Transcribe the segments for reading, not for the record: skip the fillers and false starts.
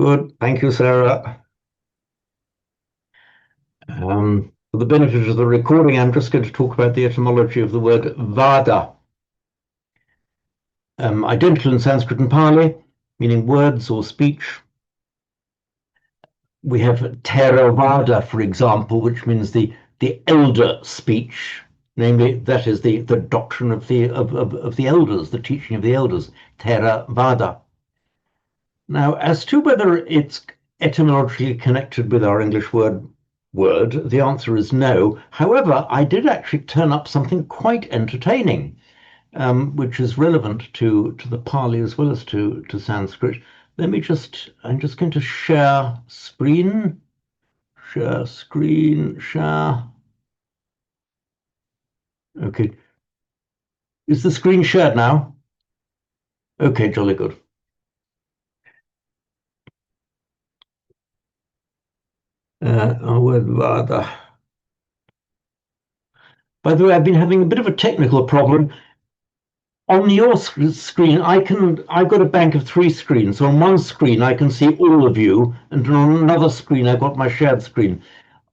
Good. Thank you, Sarah. For the benefit of the recording, I'm just going to talk about the etymology of the word vada. Identical in Sanskrit and Pali, meaning words or speech. We have Theravada, for example, which means the elder speech, namely that is the doctrine of the elders, the teaching of the elders, Theravada. Now, as to whether it's etymologically connected with our English word, the answer is no. However, I did actually turn up something quite entertaining, which is relevant to the Pali as well as to Sanskrit. I'm just going to share screen, share. Okay. Is the screen shared now? Okay, jolly good. Our word Vada. By the way, I've been having a bit of a technical problem. On your screen, I've got a bank of three screens. So on one screen, I can see all of you, and on another screen, I've got my shared screen.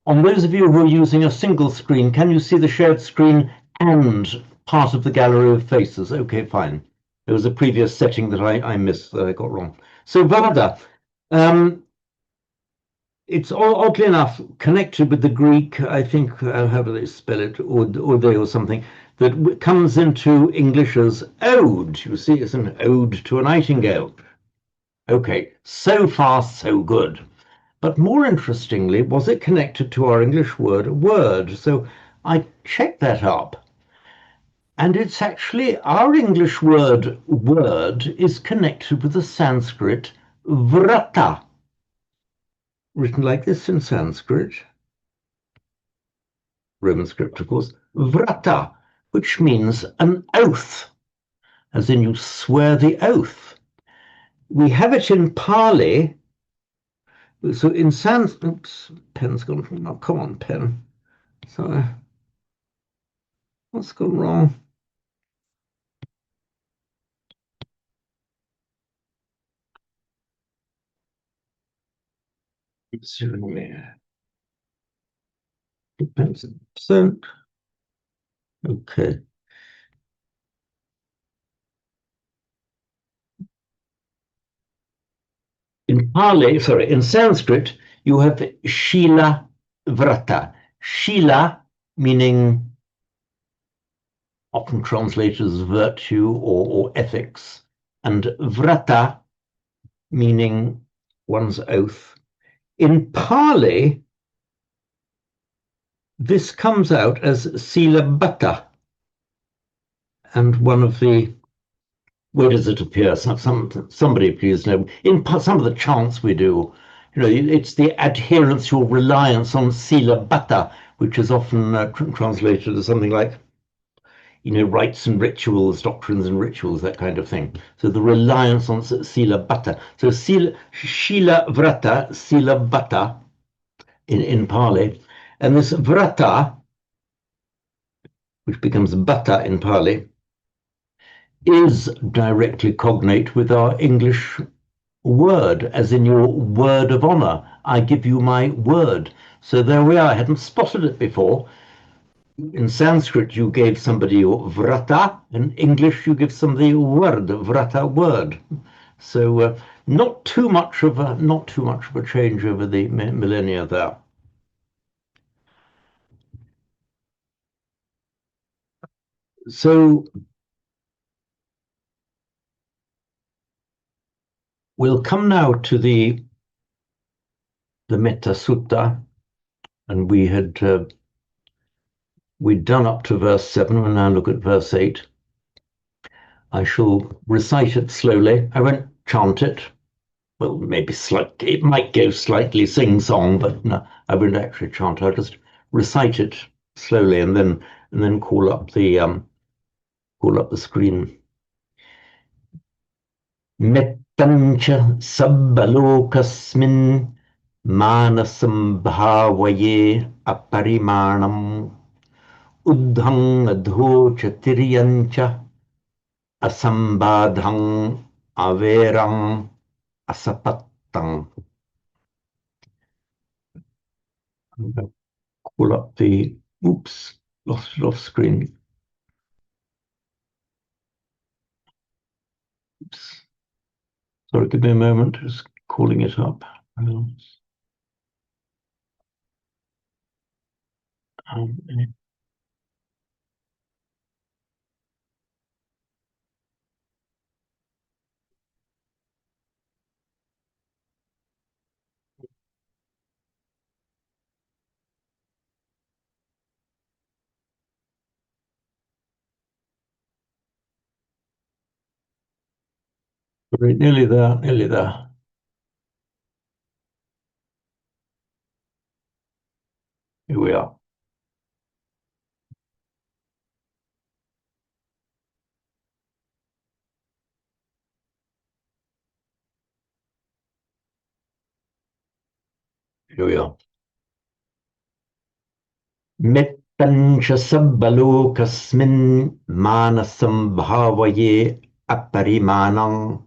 On those of you who are using a single screen, can you see the shared screen and part of the gallery of faces? Okay, fine. There was a previous setting that I missed, that I got wrong. So Vada, it's oddly enough connected with the Greek, I think, how do they spell it, or they or something, that comes into English as ode. You see, it's an ode to a nightingale. Okay, so far so good. But more interestingly, was it connected to our English word? So I checked that up, and it's actually our English word is connected with the Sanskrit vrata, written like this in Sanskrit, Roman script, of course, vrata, which means an oath, as in you swear the oath. We have it in Pali. So in Sanskrit, oops, pen's gone from, oh, come on, pen. Sorry. What's gone wrong? Percent. Okay. In Sanskrit, you have Shila Vrata. Shila meaning often translated as virtue or ethics, and Vrata meaning one's oath. In Pali, this comes out as Silabata, and one of the where does it appear? Somebody please know. In some of the chants we do, it's the adherence or reliance on sila bata, which is often translated as something like, rites and rituals, doctrines and rituals, that kind of thing. So the reliance on sila bata. So shila vrata, sila bata in Pali, and this vrata, which becomes bata in Pali, is directly cognate with our English word, as in your word of honor. I give you my word. So there we are. I hadn't spotted it before. In Sanskrit, you gave somebody your vrata. In English, you give somebody word, vrata word. So not too much of a change over the millennia there. So we'll come now to the Metta Sutta, and we'd done up to verse 7. We'll now look at verse 8. I shall recite it slowly. I won't chant it. Well, maybe slightly. It might go slightly sing-song, but no, I won't actually chant. I'll just recite it slowly and then call up the screen. Mettancha sabbalokasmin manasam bhavaye aparimanam uddhang adhocha tiryancha asambadhang averam asapat Sapattang. I'm going to pull up the, oops, lost it off screen. Oops. Sorry, give me a moment, just calling it up. We're nearly there, nearly there. Here we are. Here we are. Mettancha sabbalokasmin manasam bhavaye aparimanam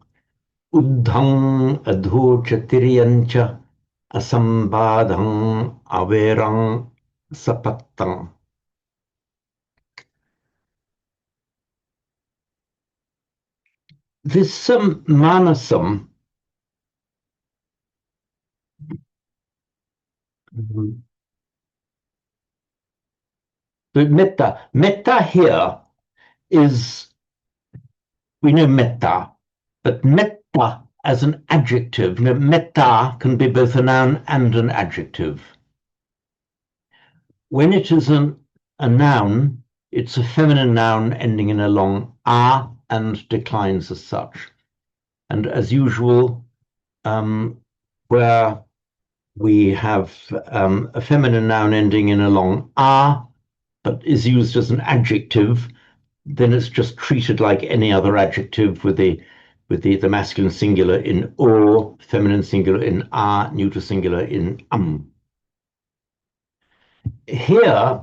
uddham adhocha tiriyancha asambadham averang sapattam. This manasam the metta here is, we know metta, but metta as an adjective, metta can be both a noun and an adjective. When it is a noun, it's a feminine noun ending in a long a and declines as such. And as usual, where we have a feminine noun ending in a long a, but is used as an adjective, then it's just treated like any other adjective with the masculine singular in or, feminine singular in a, neuter singular in Here,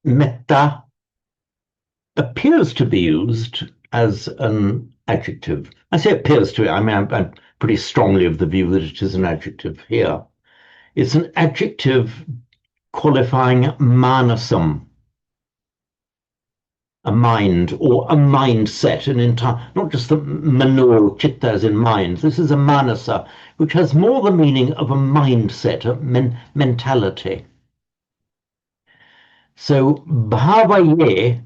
metta appears to be used as an adjective. I say appears to, I mean, I'm pretty strongly of the view that it is an adjective here. It's an adjective qualifying manasam, a mind or a mindset, an entire, not just the mano, chitta as in mind. This is a manasa, which has more the meaning of a mindset, a mentality. So bhavaye,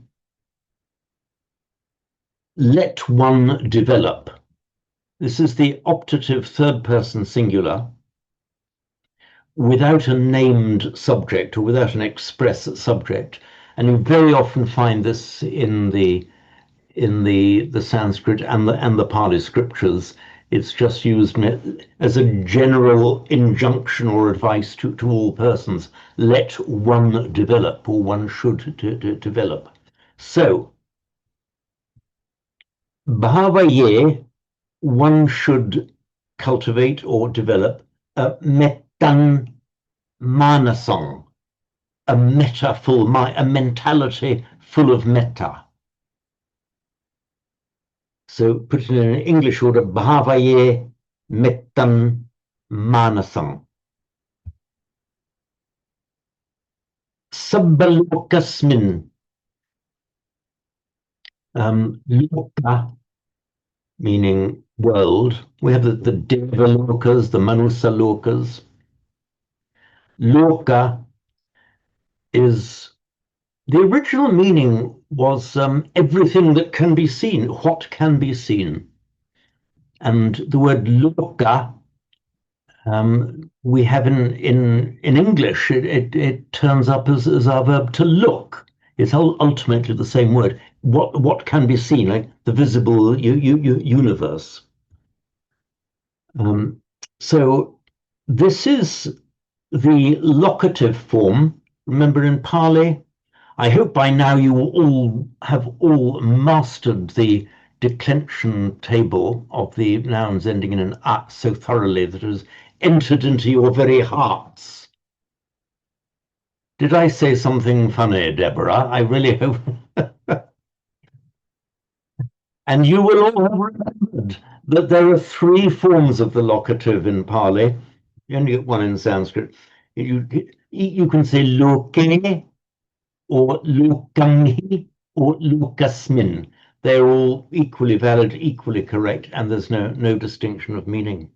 let one develop. This is the optative third person singular without a named subject or without an express subject. And you very often find this in the Sanskrit and the Pali scriptures. It's just used as a general injunction or advice to all persons. Let one develop, or one should develop. So, bhavaye, one should cultivate or develop mettan manasang, a metta full mind, a mentality full of metta. So put it in an English order, bhavaye mettan manasam. Sabbalokasmin. Loka, meaning world. We have the Devalokas, the Manusalokas. Loka is, the original meaning was everything that can be seen, what can be seen. And the word loka, we have in English, it turns up as our verb to look. It's ultimately the same word. What can be seen, like the visible universe. So this is the locative form. Remember in Pali, I hope by now you all have mastered the declension table of the nouns ending in an at so thoroughly that it has entered into your very hearts. Did I say something funny, Deborah? I really hope. And you will all have remembered But there are three forms of the locative in Pali. You only get one in Sanskrit. You can say loke or lokanghi or lokasmin. They're all equally valid, equally correct, and there's no distinction of meaning.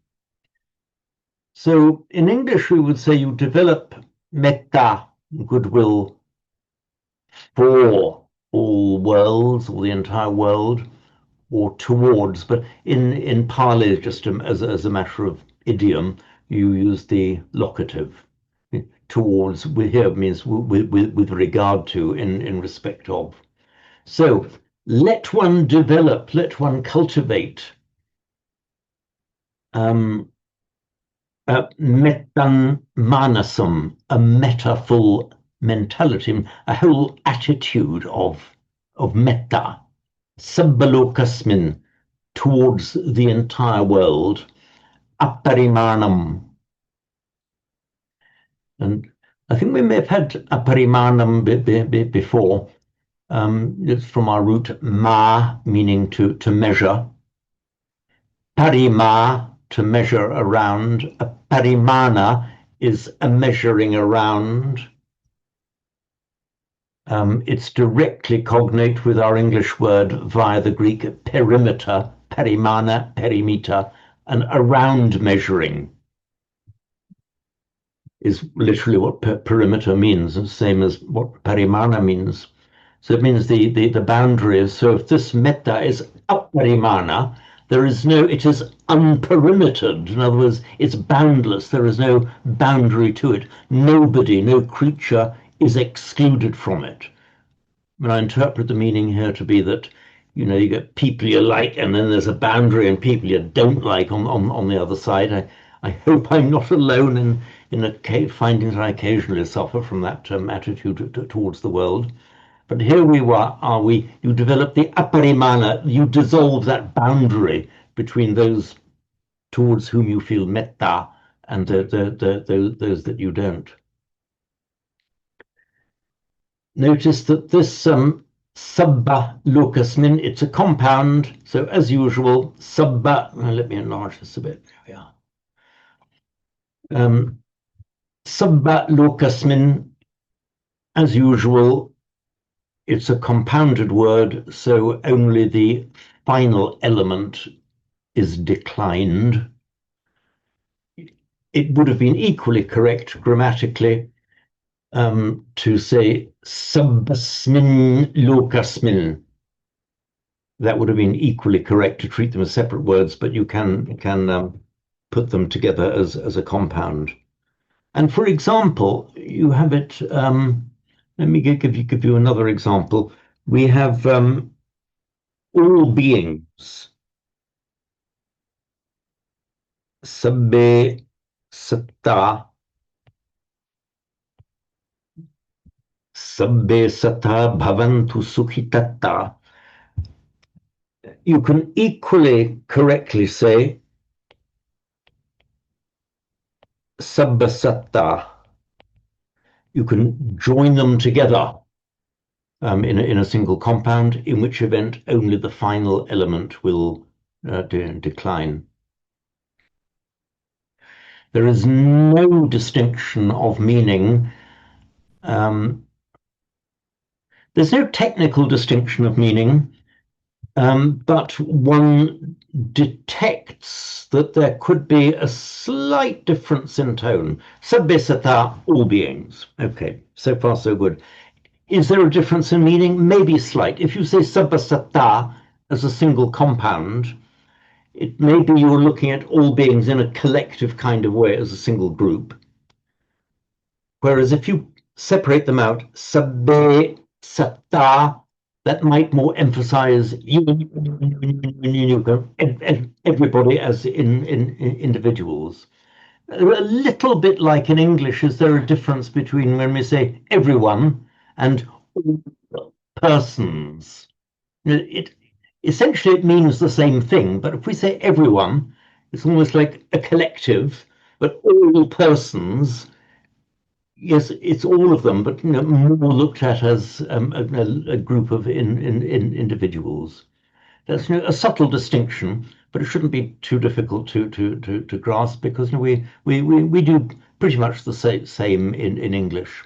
So in English, we would say you develop metta, goodwill, for all worlds or the entire world, or towards. But in Pali, just as a matter of idiom, you use the locative. Towards here means with regard to, in respect of. So let one develop, let one cultivate mettan manasam, a metaful mentality, a whole attitude of metta, sabbalokasmin, towards the entire world, aparimanam. And I think we may have had aparimanam before. It's from our root ma, meaning to measure. Parima, to measure around. A parimana is a measuring around. It's directly cognate with our English word via the Greek perimeter, perimana, perimeter, and around measuring is literally what perimeter means, the same as what parimana means. So it means the boundaries. So if this metta is aparimana, there is no, it is unperimetered. In other words, it's boundless. There is no boundary to it. Nobody, no creature is excluded from it. I mean, I interpret the meaning here to be that, you get people you like, and then there's a boundary and people you don't like on the other side. I hope I'm not alone in finding that I occasionally suffer from that attitude towards the world. But here you develop the aparimana, you dissolve that boundary between those towards whom you feel metta and those that you don't. Notice that this sabba lokasmin, it's a compound. So as usual, sabba, let me enlarge this a bit. There we are. Sabba lokasmin, as usual, it's a compounded word, so only the final element is declined. It would have been equally correct grammatically to say sabbasmin lokasmin. That would have been equally correct to treat them as separate words, but you can put them together as a compound. And for example, you have it. Let me give you another example. We have all beings. Sabbe satta. Sabbe satta bhavantu sukhitatta. You can equally correctly say sabba satta. You can join them together in a single compound, in which event only the final element will decline. There is no distinction of meaning. There's no technical distinction of meaning, but one detects that there could be a slight difference in tone. Sabbe satta, all beings. Okay, so far so good. Is there a difference in meaning? Maybe slight. If you say sabba satta as a single compound, it may be you're looking at all beings in a collective kind of way as a single group. Whereas if you separate them out, sabbe satta, that might more emphasize everybody as in individuals. A little bit like in English, is there a difference between when we say everyone and all persons? Essentially it means the same thing, but if we say everyone, it's almost like a collective, but all persons, yes, it's all of them, but more looked at as a group of individuals. That's a subtle distinction, but it shouldn't be too difficult to grasp because we do pretty much the same in English.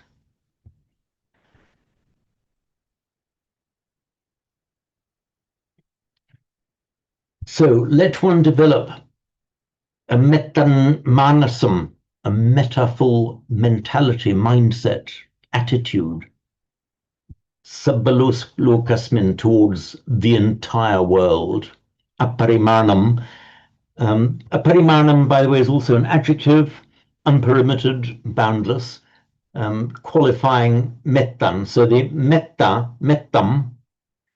So let one develop a metanmanasam, a metaful mentality, mindset, attitude, sabbalokasmin, towards the entire world. Aparimanam. Aparimanam, by the way, is also an adjective, unpermitted, boundless, qualifying mettan. So the mettam,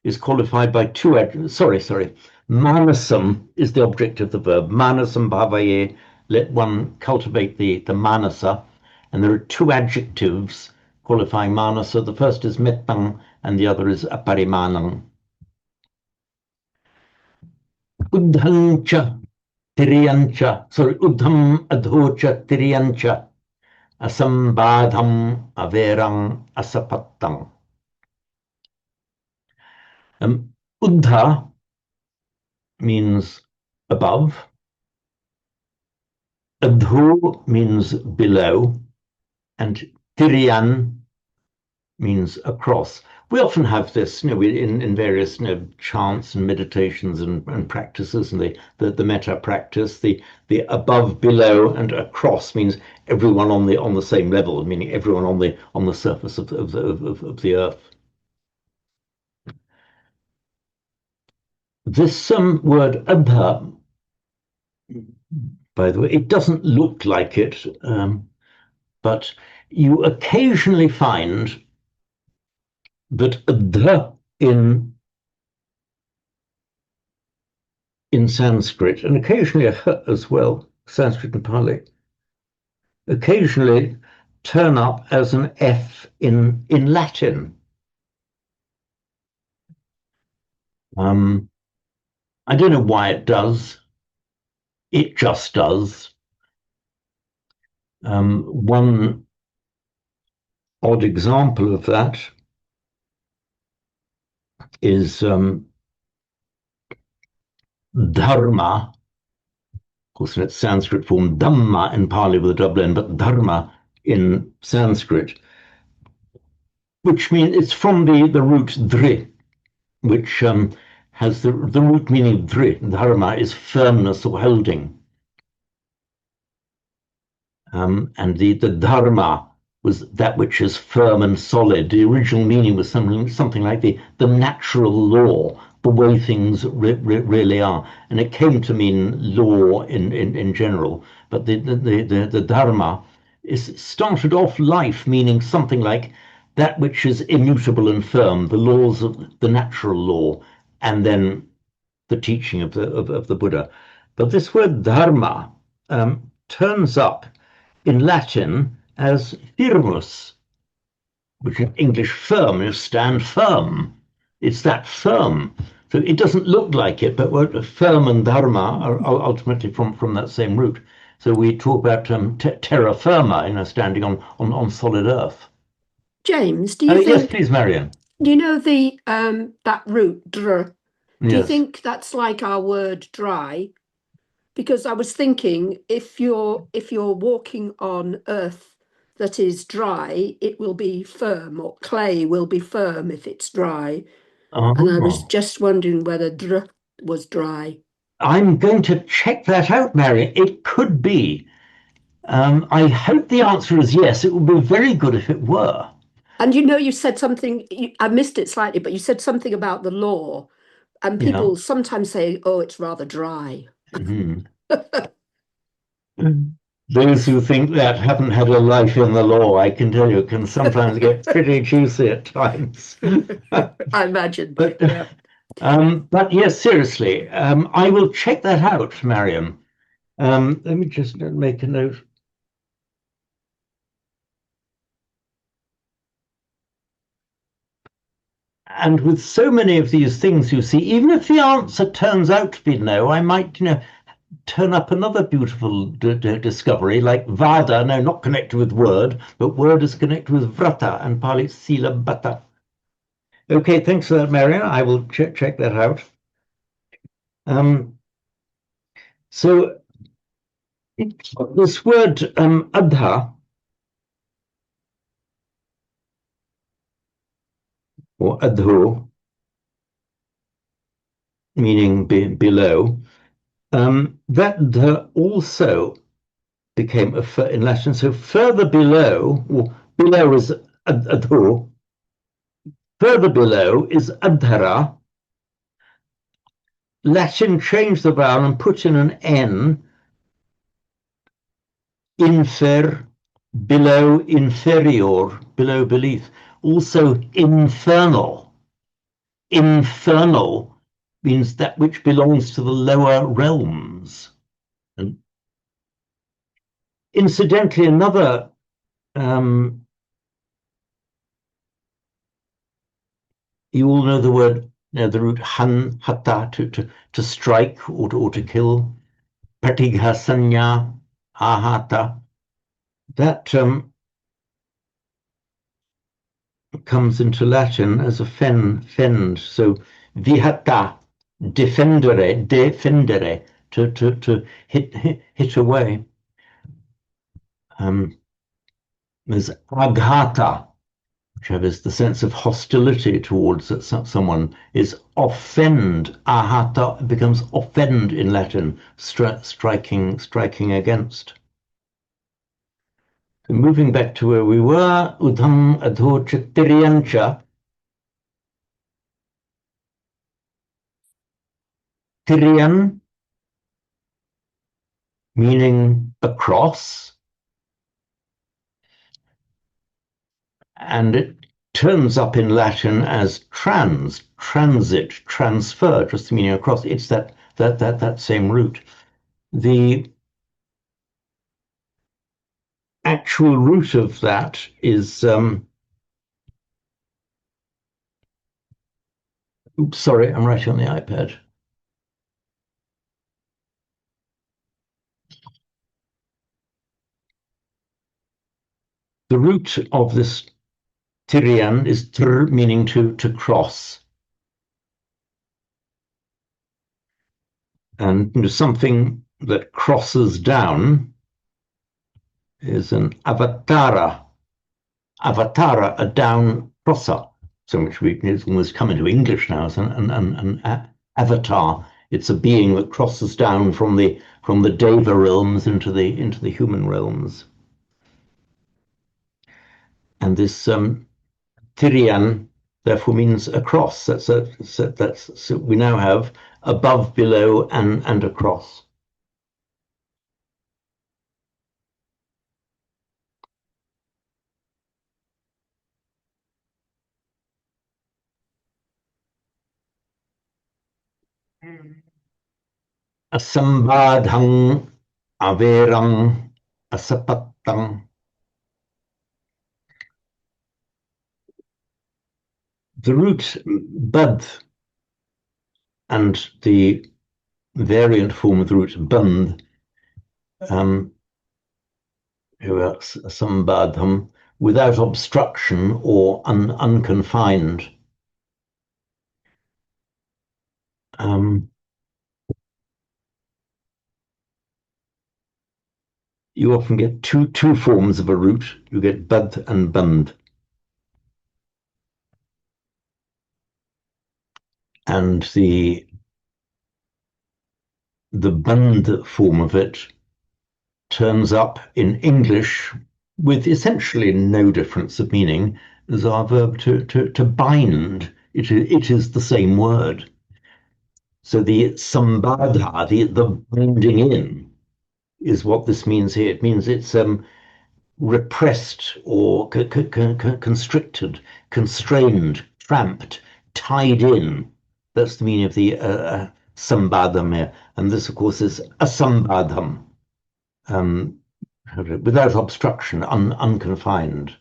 is qualified by two adjectives. Sorry. Manasam is the object of the verb. Manasam bhavaye, let one cultivate the manasa. And there are two adjectives qualifying manasa. The first is mettam and the other is aparimanam. Udhancha tiriyancha, udham adhocha tiriyancha, asambadham averang asapattam. Udha means above, adho means below, and tiriyan means across. We often have this, in various chants and meditations and practices, and the metta practice. The above, below, and across means everyone on the same level, meaning everyone on the surface of the earth. This word abha, by the way, it doesn't look like it, but you occasionally find that the in Sanskrit, and occasionally a h as well, Sanskrit and Pali, occasionally turn up as an F in Latin. I don't know why it does. It just does. One odd example of that is dharma. Of course, in its Sanskrit form, dhamma in Pali with a double N, but dharma in Sanskrit, which means it's from the root dri, which has the root meaning dri. Dharma is firmness or holding. And the dharma was that which is firm and solid. The original meaning was something like the natural law, the way things really are. And it came to mean law in general. But the dharma started off life meaning something like that which is immutable and firm, the laws of the natural law, and then the teaching of the Buddha. But this word dharma turns up in Latin as firmus, which in English firm is stand firm. It's that firm. So it doesn't look like it, but firm and dharma are ultimately from that same root. So we talk about terra firma, standing on solid earth. James, do you think? Yes, please, Marian. Do you know the that root dr? Do you Yes. think that's like our word dry? Because I was thinking if you're walking on earth that is dry, it will be firm, or clay will be firm if it's dry. And I was just wondering whether dr was dry. I'm going to check that out, Marian. It could be. I hope the answer is yes. It would be very good if it were. And you said something, I missed it slightly, but you said something about the law. And people sometimes say, oh, it's rather dry. Mm-hmm. Those who think that haven't had a life in the law, I can tell you, can sometimes get pretty juicy at times. I imagine. But, yeah. But yes, seriously, I will check that out, Mariam. Let me just make a note. And with so many of these things, you see, even if the answer turns out to be no, I might, turn up another beautiful discovery like vada, no, not connected with word, but word is connected with vrata and Pali sila bata. Okay, thanks for that, Marian. I will check that out. So this word adha or adho, meaning below, that also became in Latin. So further below, or below is adho, further below is adhara. Latin changed the vowel and put in an N, infer, below, inferior, below, beneath. Also infernal. Infernal means that which belongs to the lower realms. And incidentally, another you all know the word, the root han, hata, to strike or to kill. Pratigha sanya, ahata. That comes into Latin as a fend. So vihata, defendere, to hit away. There's aghata, which has the sense of hostility towards someone, is offend. Ahata becomes offend in Latin, striking against. So moving back to where we were, udham adho tiriyancha. Tiriyan, meaning across, and it turns up in Latin as transit, transfer, just meaning across. It's that same root. The actual root of that is oops, sorry, I'm writing on the iPad. The root of this Tirian is tir, meaning to cross. And something that crosses down is an avatara. Avatara, a down crosser. So which it's almost come into English now as an avatar. It's a being that crosses down from the Deva realms into the human realms. And this Tirian therefore means across. So we now have above, below, and across. Asambadhang, averang, asapattang. The root bad and the variant form of the root band, sambadham, without obstruction or unconfined. You often get two forms of a root. You get bad and band. And the band form of it turns up in English with essentially no difference of meaning as our verb to bind. It is the same word. So the sambadha, the binding in, is what this means here. It means it's repressed or constricted, constrained, trapped, tied in. That's the meaning of the sambadham here. And this, of course, is asambadham, without obstruction, unconfined.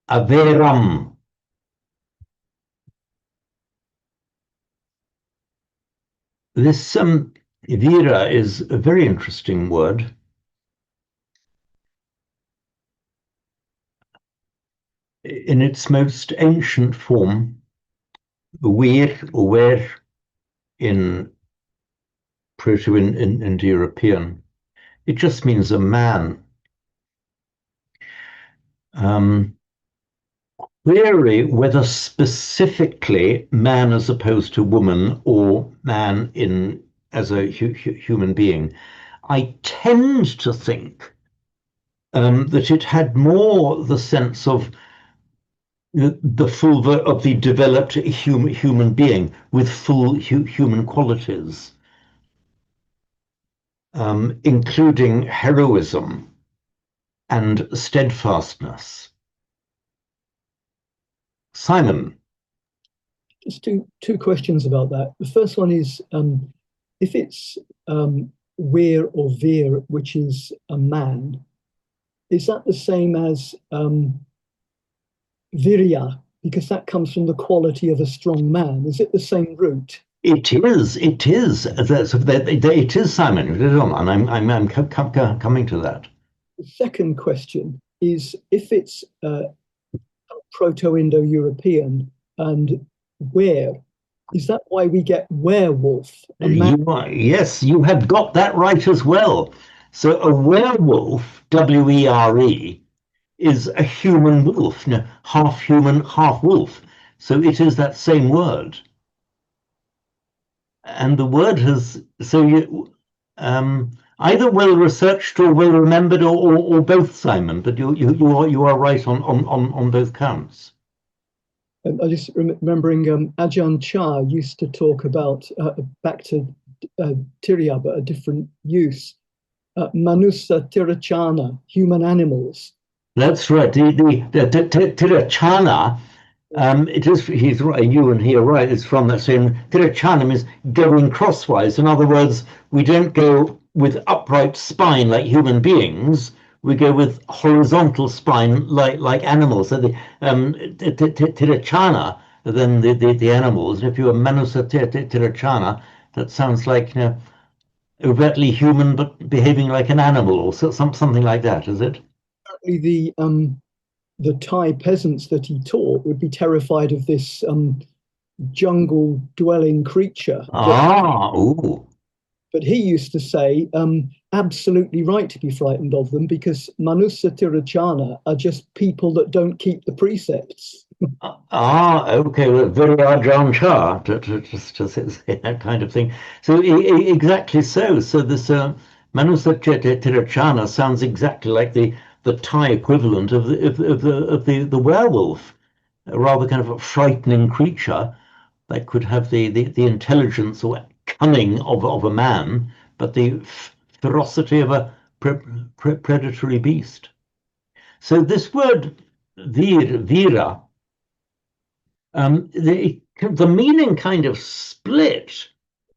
Averam. This vira is a very interesting word. In its most ancient form, Where in Proto-Indo-European, it just means a man. Um, Query whether specifically man as opposed to woman or man in as a human being. I tend to think that it had more the sense of the full of the developed human being with full human qualities, including heroism and steadfastness. Simon. Just two questions about that. The first one is if it's weir or veer, which is a man, is that the same as virya? Because that comes from the quality of a strong man. Is it the same root? It is. It is. It is, Simon. And I'm coming to that. The second question is if it's Proto-Indo-European and where, is that why we get werewolf? Yes, you have got that right as well. So a werewolf, W-E-R-E, is a human wolf, half human, half wolf. So it is that same word. And the word has, so you, either well researched or well remembered or both, Simon, but you are right on both counts. I just remembering Ajahn Chah used to talk about, back to Tiriya, but a different use, Manusa Tirachana, human animals. That's right. The Tirachana, it is, he's right, you and he are right, it's from that same, Tirachana means going crosswise. In other words, we don't go with upright spine like human beings, we go with horizontal spine like animals. So the Tirachana, then the animals. And if you're Manusa Tirachana, that sounds like, overtly human but behaving like an animal or something like that, is it? Apparently the Thai peasants that he taught would be terrified of this jungle dwelling creature. Ooh. But he used to say, absolutely right to be frightened of them because Manusa Tirachana are just people that don't keep the precepts. Okay, well, very Ajahn Chah to say that kind of thing. So exactly so. So this Manusa Tirachana sounds exactly like the Thai equivalent of the werewolf, a rather kind of a frightening creature that could have the intelligence or cunning of a man, but the ferocity of a predatory beast. So this word vira, the meaning kind of split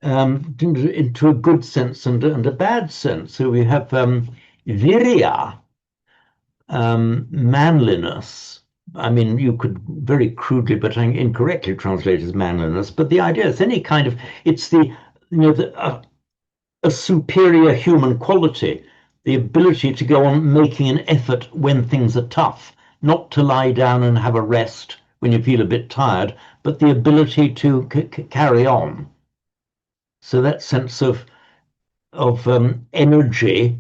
into a good sense and a bad sense. So we have virya, manliness. I mean, you could very crudely but incorrectly translate as manliness, but the idea is any kind of, it's a superior human quality, the ability to go on making an effort when things are tough, not to lie down and have a rest when you feel a bit tired, but the ability to carry on. So that sense of energy,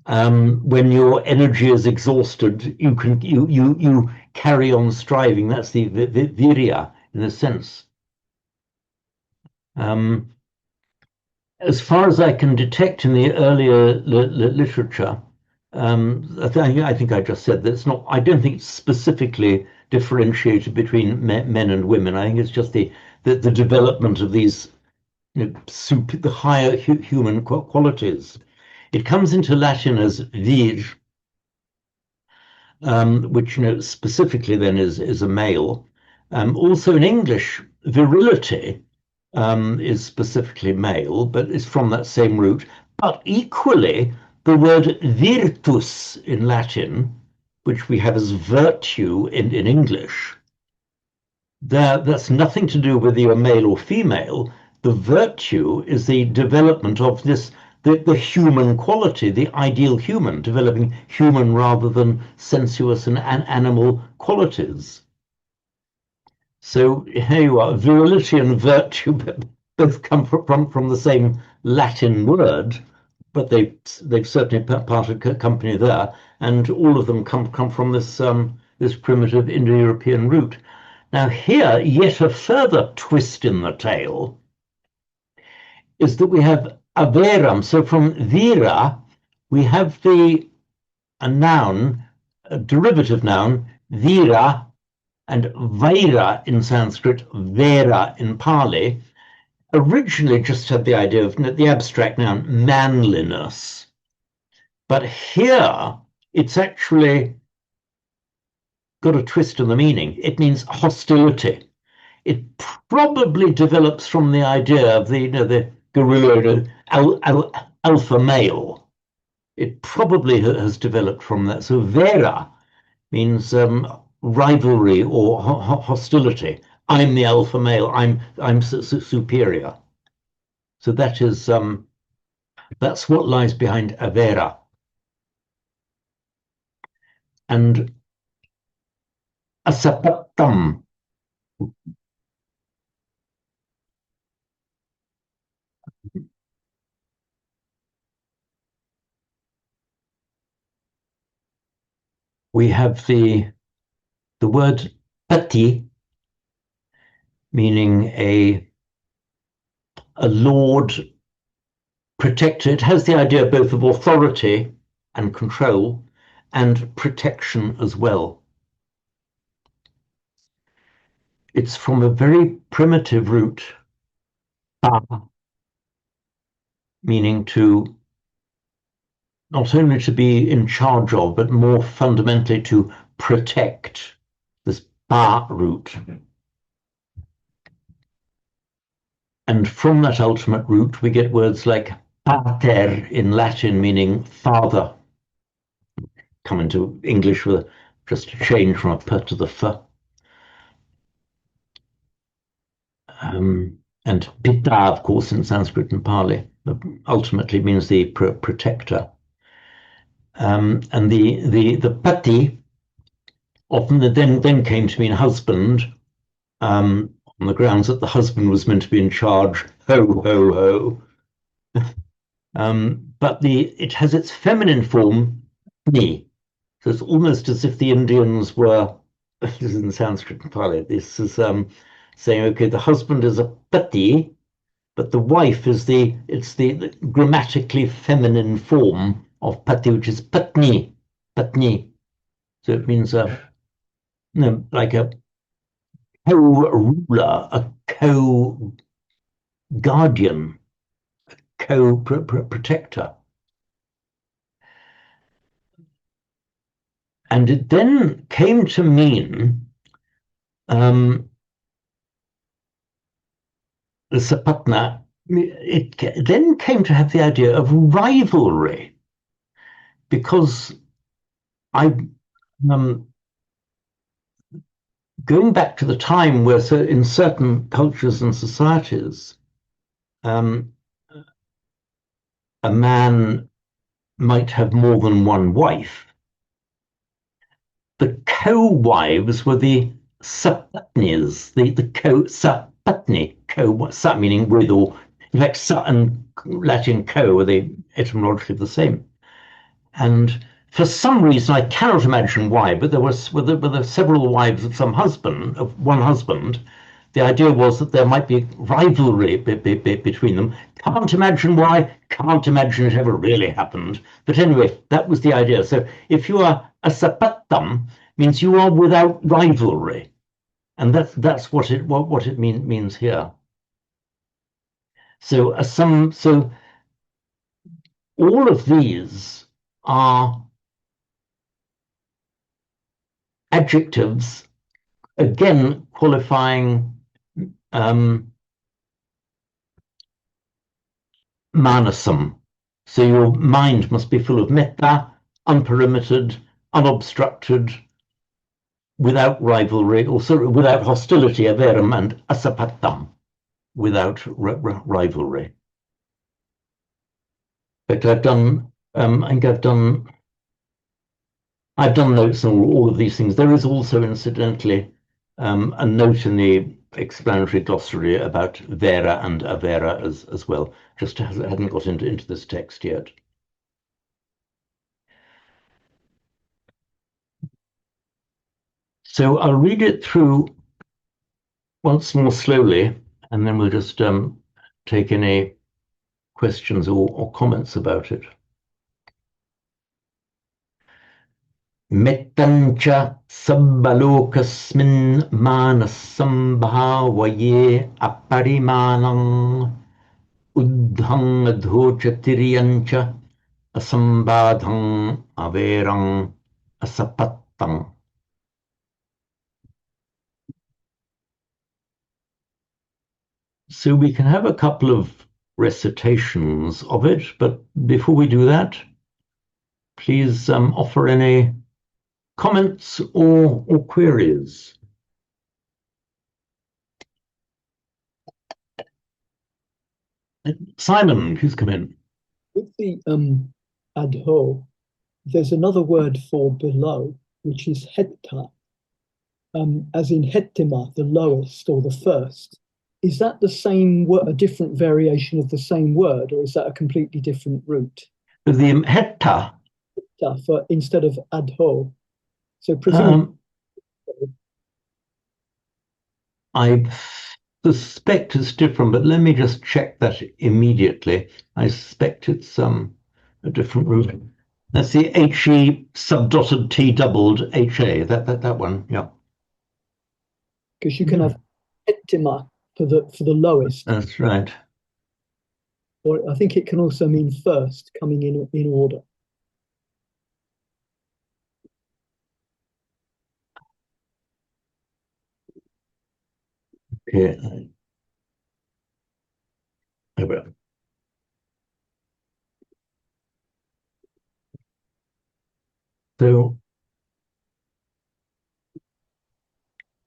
when your energy is exhausted, you carry on striving. That's the virya in a sense. As far as I can detect in the earlier literature, I think I just said that it's not. I don't think it's specifically differentiated between men and women. I think it's just the development of these, the higher human qualities. It comes into Latin as vir, which specifically then is a male. Also in English, virility is specifically male, but it's from that same root. But equally, the word virtus in Latin, which we have as virtue in English, that's nothing to do whether you're male or female. The virtue is the development of this, the human quality, the ideal human, developing human rather than sensuous and animal qualities. So here you are, virility and virtue both come from the same Latin word, but they've certainly parted company there, and all of them come from this primitive Indo-European root. Now here, yet a further twist in the tale is that we have averam. So from vira, we have a noun, a derivative noun, vira, and vaira in Sanskrit, vera in Pali, originally just had the idea of the abstract noun manliness. But here it's actually got a twist in the meaning. It means hostility. It probably develops from the idea of the gorilla, alpha male. It probably has developed from that. So vera means rivalry or hostility. I'm the alpha male. I'm superior. So that's what lies behind avera. And asapattam. We have the word pati, meaning a lord, protector. It has the idea both of authority and control and protection as well. It's from a very primitive root, meaning to not only to be in charge of, but more fundamentally to protect, this ba root. And from that ultimate root, we get words like pater in Latin, meaning father, come into English with just a change from a p to the f. And pitta, of course, in Sanskrit and Pali, ultimately means the protector. And the pati often then came to mean husband, on the grounds that the husband was meant to be in charge. Ho ho ho. But it has its feminine form, ni. So it's almost as if the Indians were. This is in Sanskrit and Pali. This is saying, okay, the husband is a pati, but the wife is the grammatically feminine form of pati, which is patni, patni. So it means like a co-ruler, a co-guardian, co-protector. And it then came to mean the sapatna. It then came to have the idea of rivalry, because going back to the time where in certain cultures and societies, a man might have more than one wife. The co-wives were the sapatnis, the co-sapatni, sa meaning with, or in fact, sa and Latin co are etymologically the same. And for some reason, I cannot imagine why, but there were several wives of one husband. The idea was that there might be rivalry between them. Can't imagine why, can't imagine it ever really happened. But anyway, that was the idea. So if you are a sapattam, means you are without rivalry. And that's what it means here. So so all of these are adjectives, again qualifying manasam. So your mind must be full of metta, unpermitted, unobstructed, without rivalry, or without hostility, averam, and asapattam, without rivalry. But I think I've done notes on all of these things. There is also, incidentally, a note in the explanatory glossary about vera and avera as well. Just hadn't got into this text yet. So I'll read it through once more slowly, and then we'll just take any questions or comments about it. Mettancha sabbalokasmin manasambhavaye aparimanang uddhang adhocha tiriyancha asambadhang averang asapattang. So we can have a couple of recitations of it, but before we do that, please offer any comments or queries. Simon, please come in. With the adho, there's another word for below, which is hetta, as in hettima, the lowest or the first. Is that the same word, a different variation of the same word, or is that a completely different root? The hetta. For instead of adho. So presumably I suspect it's different, but let me just check that immediately. I suspect it's a different root. That's the HE subdotted T doubled HA. That one, yeah. Because you can have hettima for the lowest. That's right. Or I think it can also mean first, coming in order. Okay. I will. So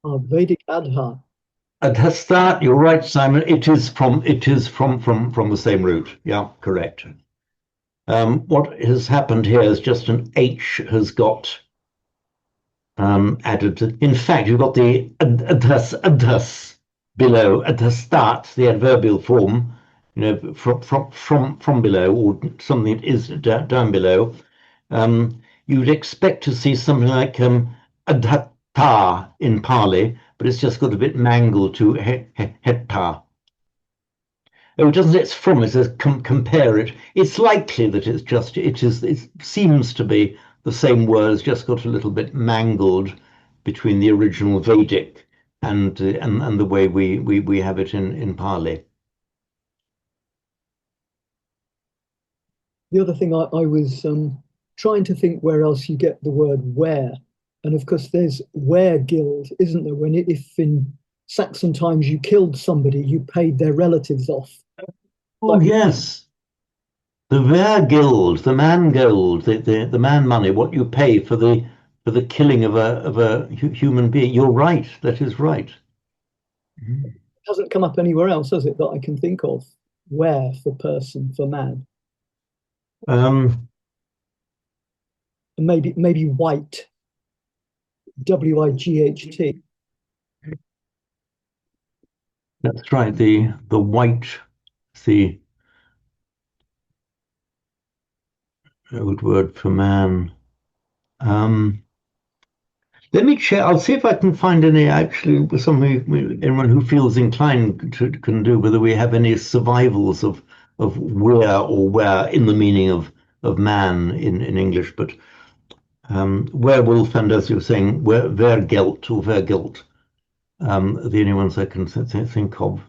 Vedic adha. Adhastha, you're right, Simon. It is from the same root. Yeah, correct. What has happened here is just an H has got added to. In fact, you've got the adhas below, adhastat, the adverbial form, you know, from below, or something that is down below. You'd expect to see something like adhata in Pali, but it's just got a bit mangled to hetta. Oh, it doesn't say it's from, it says compare it. It's likely that it seems to be the same word, it's just got a little bit mangled between the original Vedic and the way we have it in Pali. The other thing I was trying to think where else you get the word where. And of course, there's were-gild, isn't there? If in Saxon times you killed somebody, you paid their relatives off. Oh, like, yes. The vergild, the man gold, the man money, what you pay for the killing of a human being. You're right. That is right. It hasn't come up anywhere else, has it, that I can think of? Where for person, for man. Maybe white. WIGHT. That's right. The white, the old word for man. Let me check. I'll see if I can find any actually something anyone who feels inclined can do. Whether we have any survivals of where in the meaning of man in English, but werewolf and as you were saying, vergelt or vergelt, the only ones I can think of.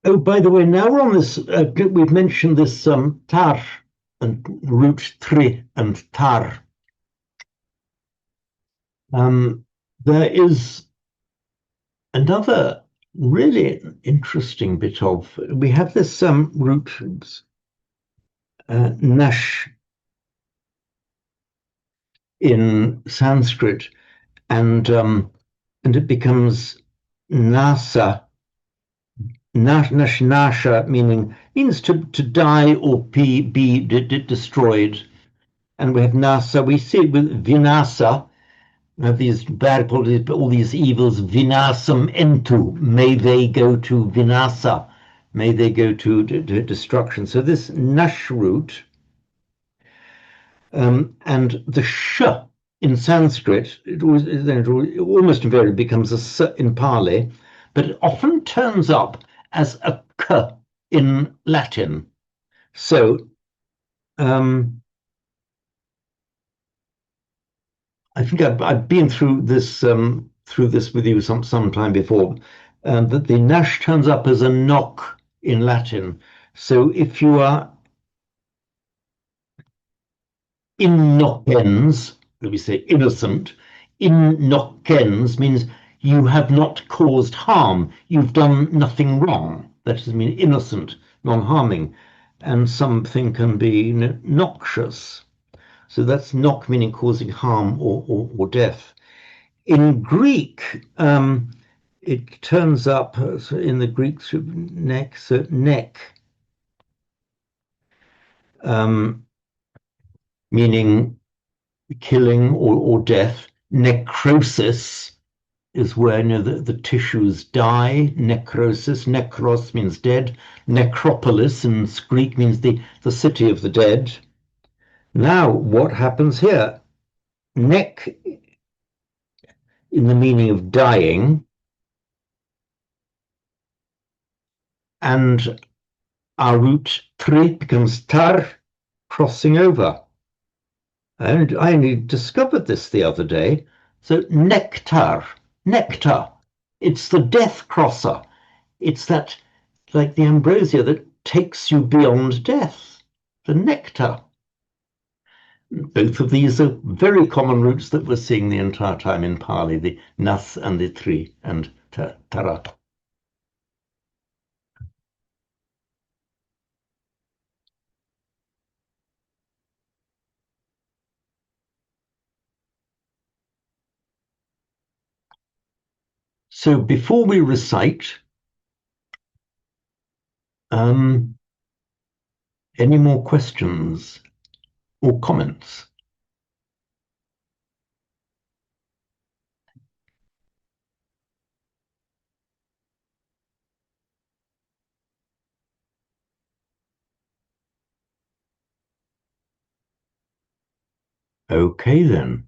Oh, by the way, now we're on this. We've mentioned this tar and root tri and tar. There is another really interesting bit of. We have this root nash in Sanskrit, and it becomes nasa nasha means to die or be destroyed. And we have nasa, we see it with vinasa, we have these bad qualities, all these evils, vinasam entu, may they go to vinasa, may they go to destruction. So this nash root, and the sh in Sanskrit, it almost invariably becomes a s in Pali, but it often turns up as a k in Latin. So I think I've been through this with you some time before, that the nash turns up as a knock in Latin. So if you are innocens, let me say innocent, innocens means you have not caused harm, you've done nothing wrong. That doesn't mean innocent, non-harming. And something can be noxious. So that's knock meaning causing harm or death. In Greek, it turns up in the Greek neck, so neck, meaning killing or death. Necrosis is where the tissues die. Necrosis, necros means dead. Necropolis in Greek means the city of the dead. Now, what happens here? Neck in the meaning of dying, and our root tri becomes tar, crossing over. And I only discovered this the other day. So nectar, nectar. It's the death crosser. It's that, like the ambrosia, that takes you beyond death. The nectar. Both of these are very common roots that we're seeing the entire time in Pali, the nas and the tri and tara. So before we recite, any more questions or comments? Okay, then.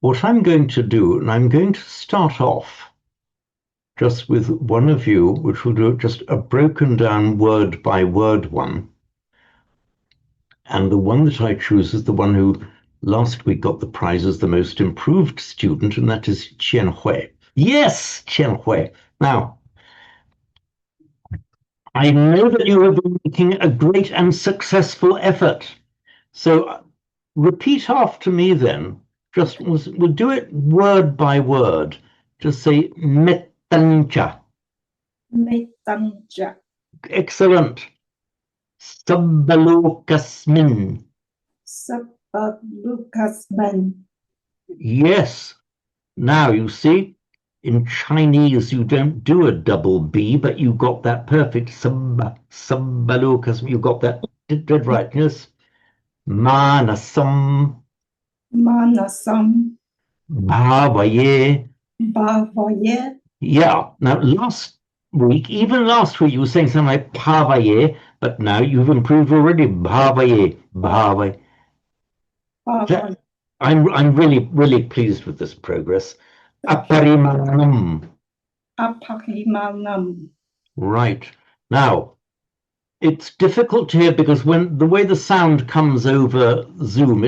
What I'm going to do, and I'm going to start off just with one of you, which will do just a broken down word by word one. And the one that I choose is the one who last week got the prize as the most improved student, and that is Qian Hui. Yes, Qian Hui. Now, I know that you have been making a great and successful effort. So repeat after me then. Just we'll do it word by word. Just say metancha. Metancha. Excellent. Sabbalokasmin. Sabbalokasmin. Yes. Now you see, in Chinese you don't do a double B, but you got that perfect. Sabbalokasmin. You got that dead right. Yes. Manasam. Manasam. Bhavaye. Bhavaye. Yeah. Now, last week you were saying something like Bhavaye, but now you've improved already. Bhavaye. Bhavaye. Bhavaye. I'm really pleased with this progress. Aparimanam. Aparimanam. Right. Now, it's difficult to hear because when the way the sound comes over Zoom,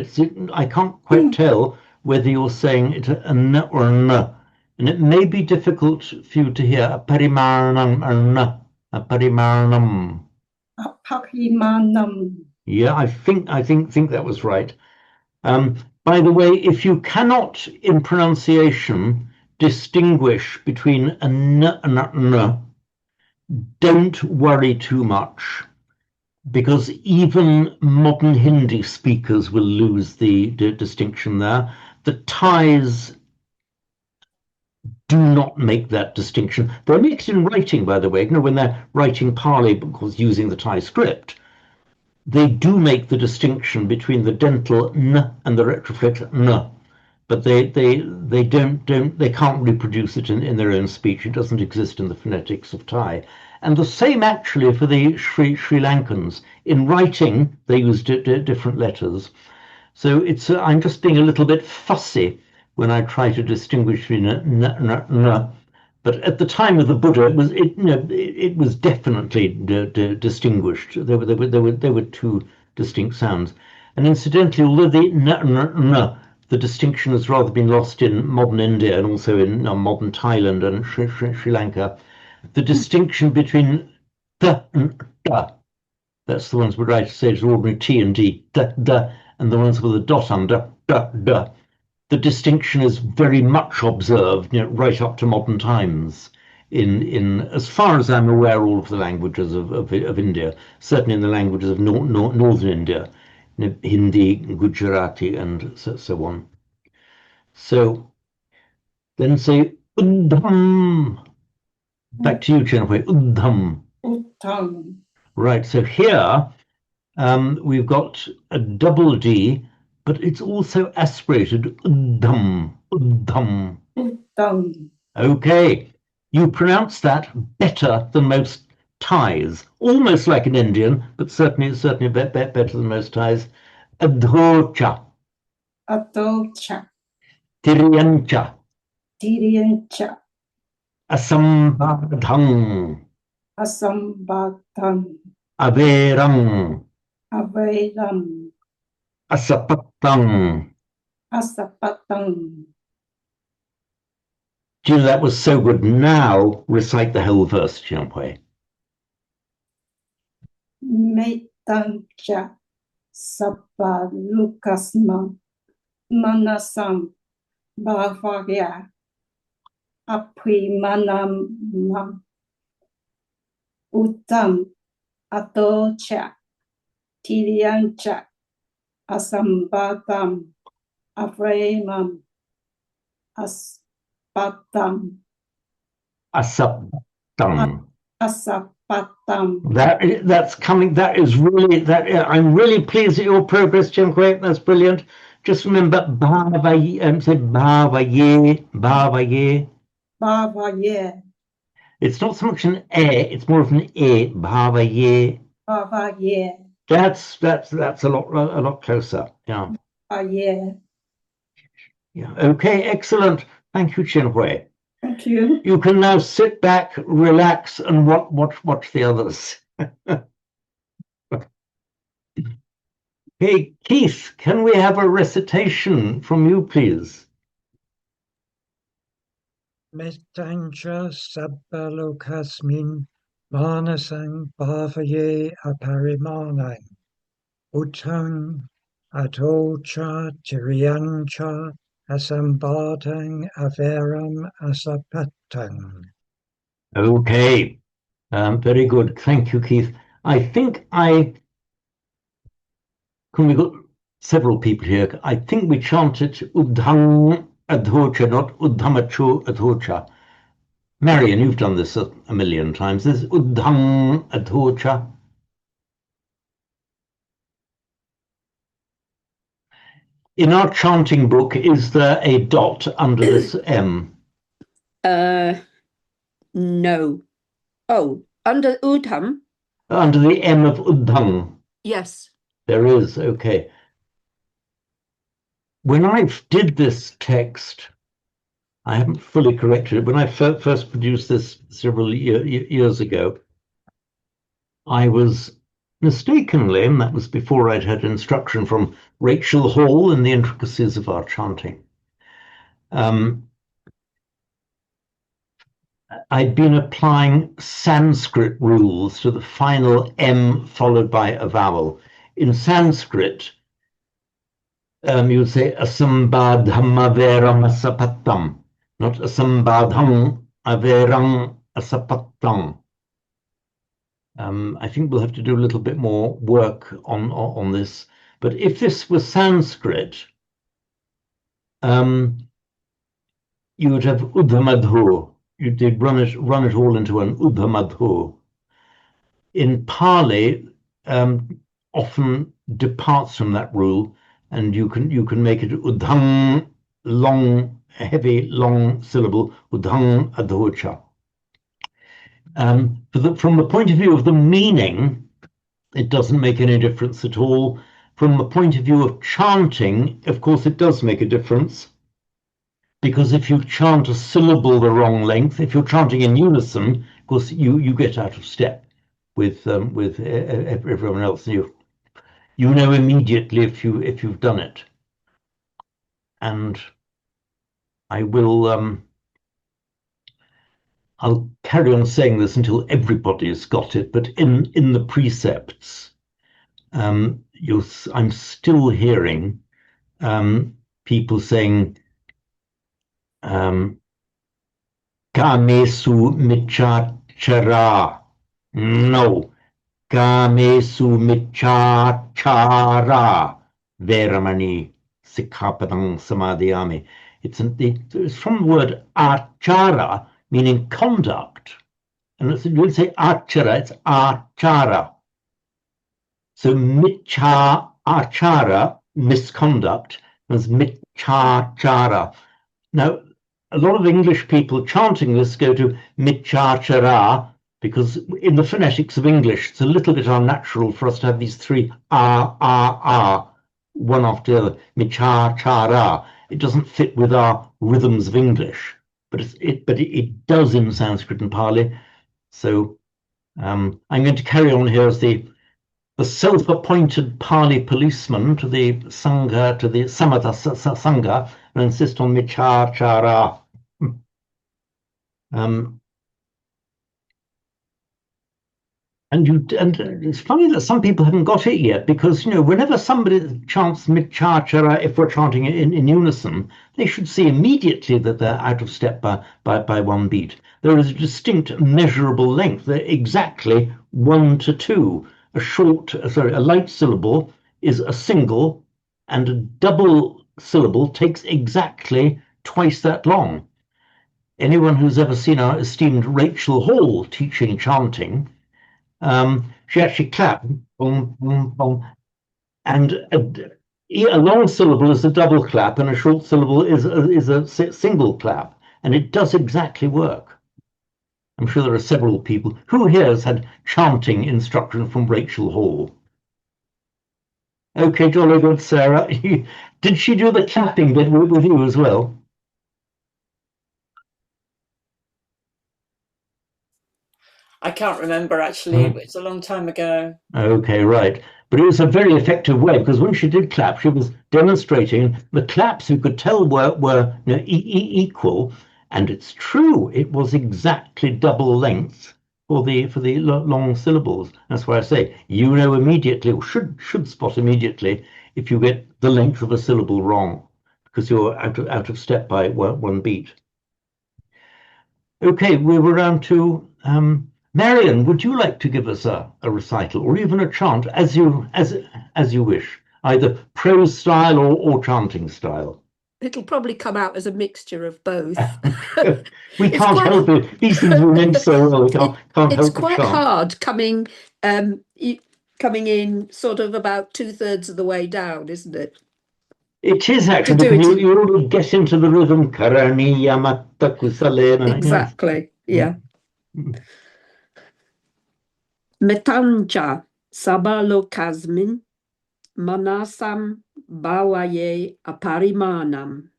I can't quite tell whether you're saying it a n or a n, and it may be difficult for you to hear a parimaranam or n, a parimaranam. Aparimanam. Yeah, I think that was right. By the way, if you cannot in pronunciation distinguish between a n and a n, don't worry too much. because even modern Hindi speakers will lose the distinction there. The Thais do not make that distinction. They make it in writing, by the way. You know, when they're writing Pali, because using the Thai script, they do make the distinction between the dental n and the retroflex n, but they can't reproduce it in their own speech. It doesn't exist in the phonetics of Thai. And the same actually for the Sri Lankans. In writing, they use different letters. So it's I'm just being a little bit fussy when I try to distinguish between n. But at the time of the Buddha, it was definitely distinguished. There were two distinct sounds. And incidentally, although the n, the distinction has rather been lost in modern India and also in modern Thailand and Sri Lanka, the distinction between the and da, that's the ones we write to say as ordinary T and D, da, and the ones with a dot under, da. The distinction is very much observed, right up to modern times. In as far as I'm aware, all of the languages of India, certainly in the languages of northern India, Hindi, Gujarati, and so on. So then say Uddham. Back to you, Chinapui. Uddham. Uttam. Right. So here we've got a double D, but it's also aspirated. Uddham. Uddham. Uttam. Okay. You pronounce that better than most Thais. Almost like an Indian, but certainly a bit better than most Thais. Adhocha. Adocha. Tiriyancha. Tiriyancha. Asambadhang. Asambatan. Averang. Avelam. Asapatang. Asapatang. Gee, that was so good. Now recite the whole verse, Jianhui. Metancha. Sapa Lukasma. Manasam. Bhavaya. Aprimanam. Uttam. Adocha. Tiriyancha. Asambatam. Avramam. Aspatam. Asapatang. Asapatam. That's coming. That is really that. I'm really pleased at your progress, Jianhui. That's brilliant. Just remember, bhavaye. Say bhavaye. Bhavaye. Bhavaye. It's not so much an it's more of an bhavaye. Bhavaye. That's a lot closer. Yeah. Bhavaye. Yeah. Okay. Excellent. Thank you, Chinhui. Thank you. You can now sit back, relax, and watch the others. Okay, Keith, can we have a recitation from you, please? Metancha sabbalokasmin manasang bhavaye aparimanang utang atocha tiriyancha asambadang averam asapatang. Okay, very good. Thank you, Keith. I think we've got several people here. I think we chanted Udhang Adhocha, not Udhamacho Adhocha. Marion, you've done this a million times. This is Udhang Adhocha. In our chanting book, is there a dot under this M? No. Oh, under Udham? Under the M of Udhang. Yes. There is, okay. When I did this text, I haven't fully corrected it. When I first produced this several years ago, I was mistakenly, and that was before I'd had instruction from Rachel Hall in the intricacies of our chanting. I'd been applying Sanskrit rules to the final M followed by a vowel. In Sanskrit, you would say asambadham averam asapatam, not asambadham averam asapatam. I think we'll have to do a little bit more work on this. But if this was Sanskrit, you would have udhamadhu. You did run it all into an udhamadhu. In Pali, often departs from that rule, and you can make it udham, long, heavy, long syllable, udham adhocha. From the point of view of the meaning, it doesn't make any difference at all. From the point of view of chanting, of course, it does make a difference, because if you chant a syllable the wrong length, if you're chanting in unison, of course, you get out of step with everyone else. You know immediately if you've done it. And I will I'll carry on saying this until everybody's got it, but in the precepts, I'm still hearing people saying kamesu michachara. No, kamesu michachara veramani sikkhapadang samadhiyami. It's from the word achara, meaning conduct. And you would say achara, it's achara. So micha achara, misconduct, was michachara. Now, a lot of English people chanting this go to michachara, because in the phonetics of English, it's a little bit unnatural for us to have these three one after the other, michachara. It doesn't fit with our rhythms of English, but it does in Sanskrit and Pali. So I'm going to carry on here as the self-appointed Pali policeman to the Sangha, to the Samatha Sangha, and insist on michachara. And it's funny that some people haven't got it yet, because whenever somebody chants michachara, if we're chanting it in unison, they should see immediately that they're out of step by one beat. There is a distinct measurable length. They're exactly 1 to 2. A light syllable is a single, and a double syllable takes exactly twice that long. Anyone who's ever seen our esteemed Rachel Hall teaching chanting, she actually clapped, boom, boom, boom, and a long syllable is a double clap, and a short syllable is a single clap, and it does exactly work. I'm sure there are several people. Who here has had chanting instruction from Rachel Hall? Okay, jolly good, Sarah. Did she do the clapping bit with you as well? I can't remember, actually. It's a long time ago. Okay, right. But it was a very effective way, because when she did clap, she was demonstrating the claps you could tell were equal. And it's true, it was exactly double length for the long syllables. That's why I say immediately, or should spot immediately, if you get the length of a syllable wrong, because you're out of step by one beat. Okay, we were around to Marion. Would you like to give us a recital or even a chant, as you wish, either prose style or chanting style? It'll probably come out as a mixture of both. We can't help it. These things we meant so well. We can't help It's but quite chant. hard coming in sort of about 2/3 of the way down, isn't it? It is actually, because you already get into the rhythm. Karani yamatta kusalena. Exactly. Yeah. Metancha sabalokasmin manasam bhawaye aparimanam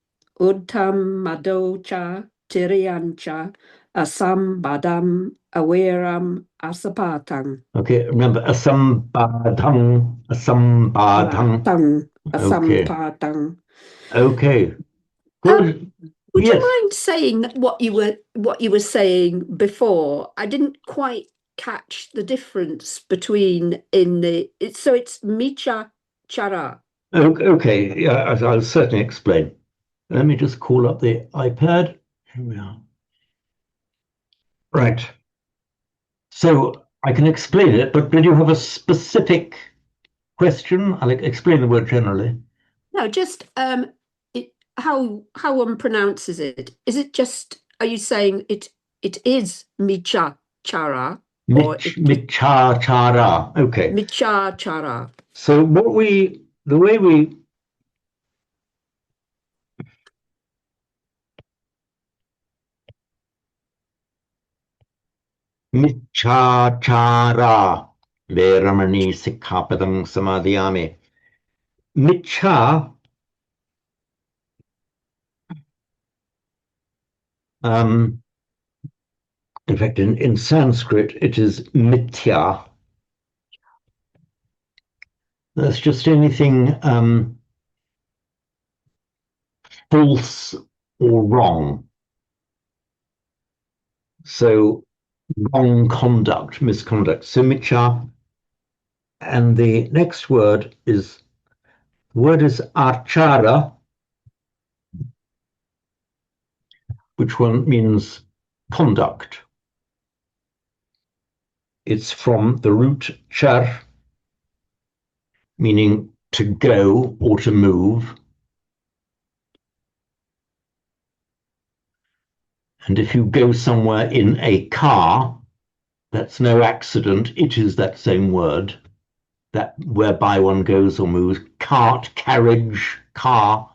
uttam madocha tiriyancha asam badam awaram asapatang. Okay, remember asambadhang. Asampatang. Okay. Good. Would you mind saying what you were saying before? I didn't quite catch the difference between so it's micha chara. Okay, yeah, I'll certainly explain. Let me just call up the iPad. Here we are. Right. So I can explain it, but did you have a specific question? I'll explain the word generally. No, just how one pronounces it. Is it just? Are you saying it is micha chara or Michachara. Okay. micha chara? So the way we Michachara Veramani Sikkhapadam Samadhiyami. Micha, in fact, in Sanskrit, it is mithya. That's just anything false or wrong. So wrong conduct, misconduct. So micha, and the next word is achara, which one means conduct. It's from the root char, meaning to go or to move. And if you go somewhere in a car, that's no accident. It is that same word, that whereby one goes or moves. Cart, carriage, car.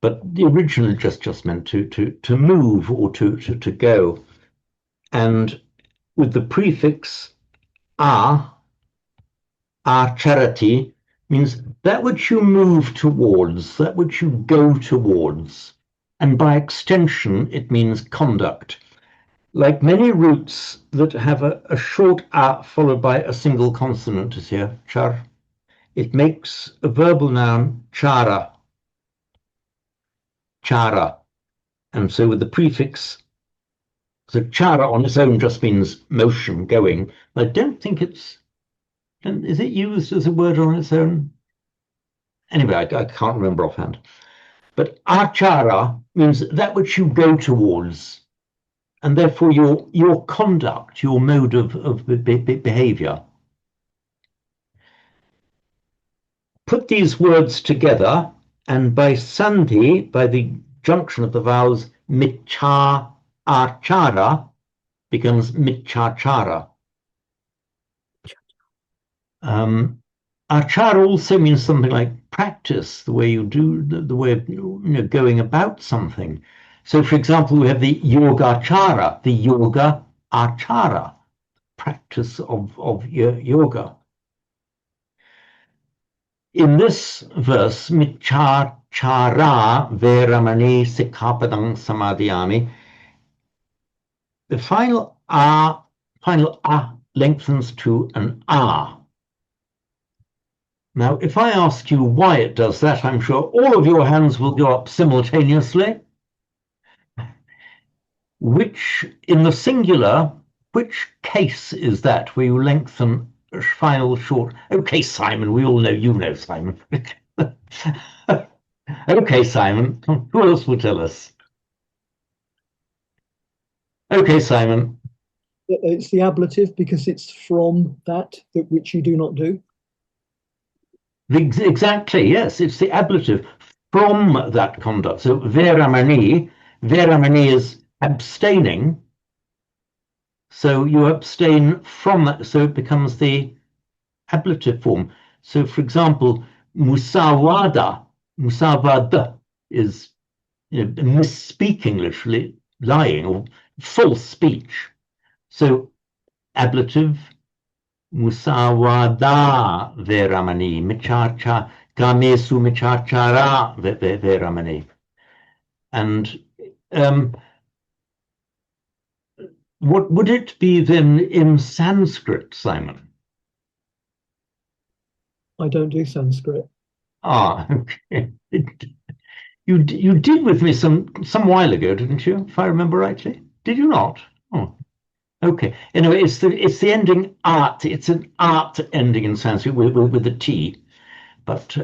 But the original just meant to move or to go. And with the prefix charity means that which you move towards, that which you go towards. And by extension, it means conduct. Like many roots that have a short a followed by a single consonant is here, char, it makes a verbal noun chara. Chara. And so with the prefix, so chara on its own just means motion, going. I don't think is it used as a word on its own? Anyway, I can't remember offhand. But achara means that which you go towards, and therefore your conduct, your mode of behavior. Put these words together, and by sandhi, by the junction of the vowels, micha achara becomes michachara. Achara also means something like practice, the way you do, the way of going about something. So, for example, we have the yogachara, the yoga achara, practice of yoga. In this verse, michachara veramani sikkhapadam samadhiyami, the final a lengthens to an a. Now, if I ask you why it does that, I'm sure all of your hands will go up simultaneously. Which, in the singular, which case is that where you lengthen a final short? Okay, Simon, we all know you know, Simon. Okay, Simon, who else will tell us? Okay, Simon. It's the ablative because it's from that which you do not do. Exactly, yes, it's the ablative from that conduct. So veramani is abstaining. So you abstain from that, so it becomes the ablative form. So, for example, musawada is misspeaking, literally lying or false speech. So, ablative musawada veramani, michacha kamesu michachara veramani. And what would it be then in Sanskrit, Simon? I don't do Sanskrit. Ah, okay. You did with me some while ago, didn't you? If I remember rightly, did you not? Oh, okay. Anyway, it's the ending art. It's an art ending in Sanskrit with a T, but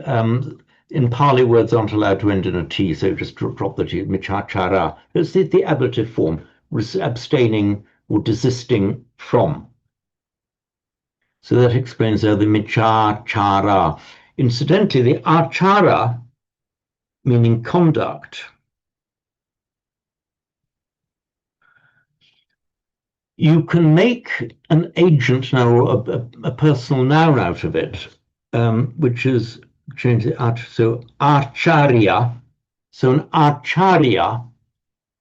in Pali words aren't allowed to end in a T, so just drop the T. Michachara. It's the ablative form, abstaining or desisting from. So that explains the michachara. Incidentally, the achara, meaning conduct, you can make an agent now, or a personal noun out of it, which is changed to so acharya. So an acharya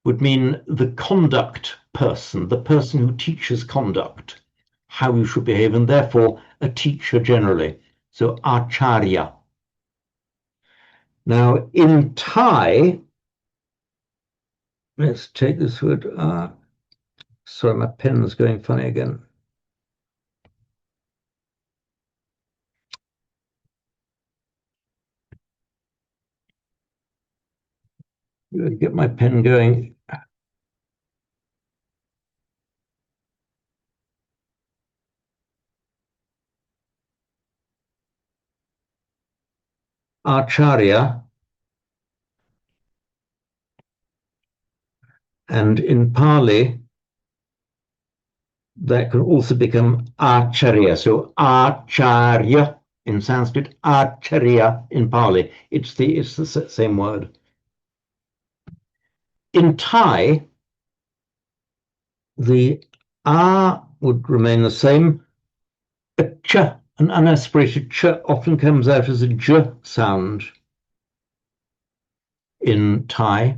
would mean the conduct person, the person who teaches conduct, how you should behave, and therefore a teacher generally. So acharya. Now in Thai, let's take this word. Sorry, my pen's going funny again. Get my pen going. Acharya, and in Pali, that can also become acharya. So acharya in Sanskrit, acharya in Pali. It's the same word. In Thai, the a would remain the same. A ch, an unaspirated ch, often comes out as a j sound in Thai.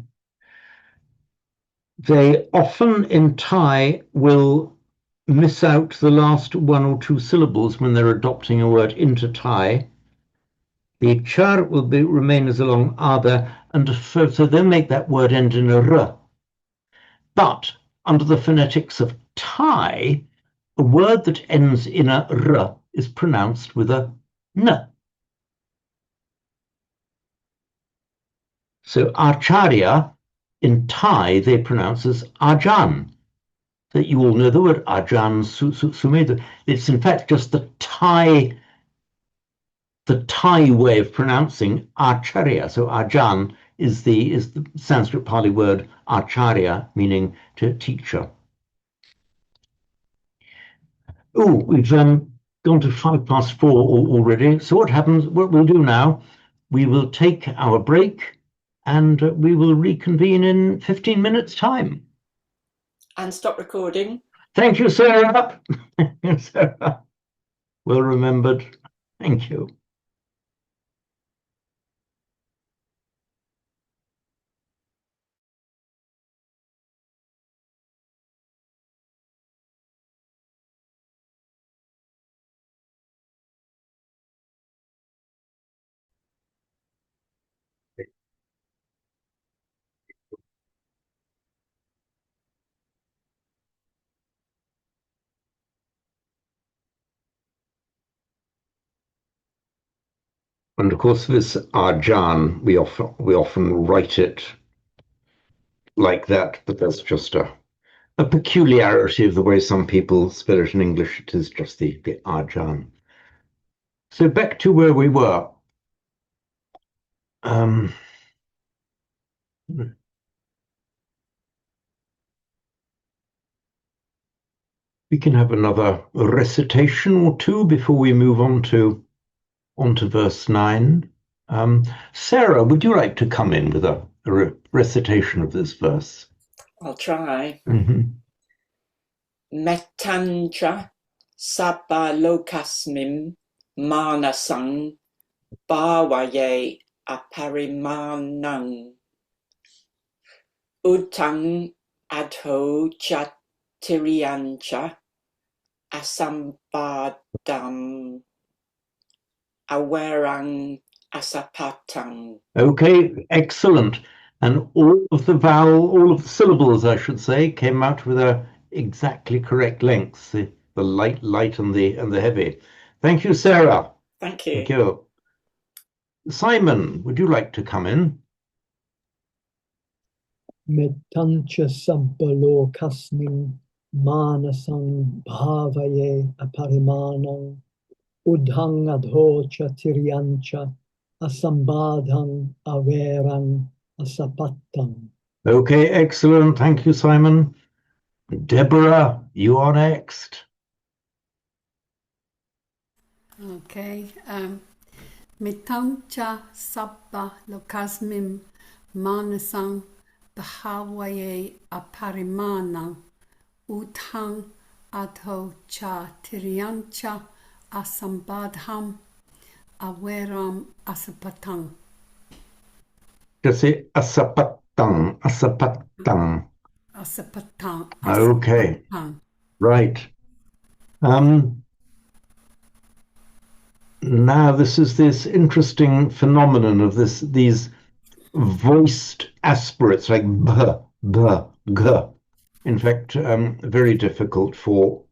They often in Thai will miss out the last one or two syllables when they're adopting a word into Thai. The char will remain as a long other, and so they'll make that word end in a r. But under the phonetics of Thai, a word that ends in a r is pronounced with a n. So acharya in Thai they pronounce as ajan. That you all know the word ajan sumedha. It's in fact just the Thai way of pronouncing acharya. So ajan is the Sanskrit Pali word acharya, meaning teacher. Oh, we've gone to 4:05 already. So what happens? What we'll do now? We will take our break, and we will reconvene in 15 minutes' time. And stop recording. Thank you, Sarah. Sarah. Well remembered. Thank you. And of course, this Arjan, we often write it like that, but that's just a peculiarity of the way some people spell it in English. It is just the Arjan. So back to where we were. We can have another recitation or two before we move on to verse 9. Sarah, would you like to come in with a recitation of this verse? I'll try. Mm-hmm. Metancha sabba lokasmim manasang bhavaye aparimanang utang adho chatiriyancha asambadam awerang asapatam. Okay, excellent. And all of the syllables, I should say, came out with a exactly correct length. The light and the heavy. Thank you, Sarah. Thank you. Thank you. Simon, would you like to come in? Metancha sabbalo kasning manasang bhavaye aparimanang udhang adhocha tiryancha asambadhang averang asapattam. Okay, excellent. Thank you, Simon. Deborah, you are next. Okay. Mitancha sabba lokasmim manasang bahawaye aparimanang utang adho cha tiriancha asambadham aweram asapatang. Just say asapatang, asapatang. Asapatang. Okay, Asapatang. right. Now this is this interesting phenomenon of these voiced aspirates like b, b, g. In fact, very difficult for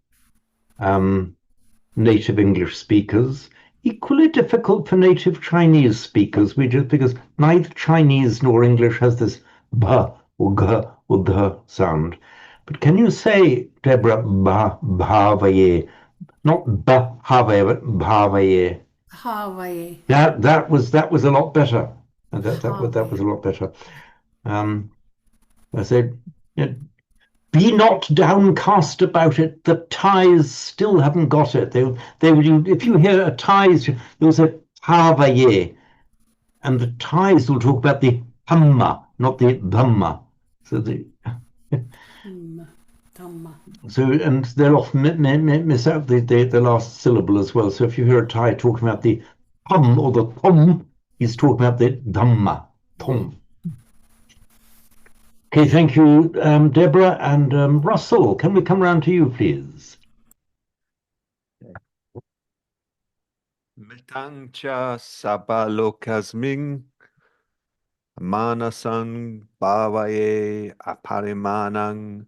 native English speakers. Equally difficult for native Chinese speakers, because neither Chinese nor English has this b or g or g sound. But can you say, Deborah, bhavaye? Not bhavaye, but bhavaye. Hawaii. That was a lot better. That was a lot better. I said, be not downcast about it. The Thais still haven't got it. They if you hear a Thais, they'll say Havaye, and the Thais will talk about the Hamma, not the Dhamma. So and they'll often miss out the last syllable as well. So if you hear a Thai talking about the hum or the tom, he's talking about the Dhamma, tom. Okay, thank you, Deborah and Russell. Can we come round to you, please? Mitancha sabalokasming manasang bavaye aparimanang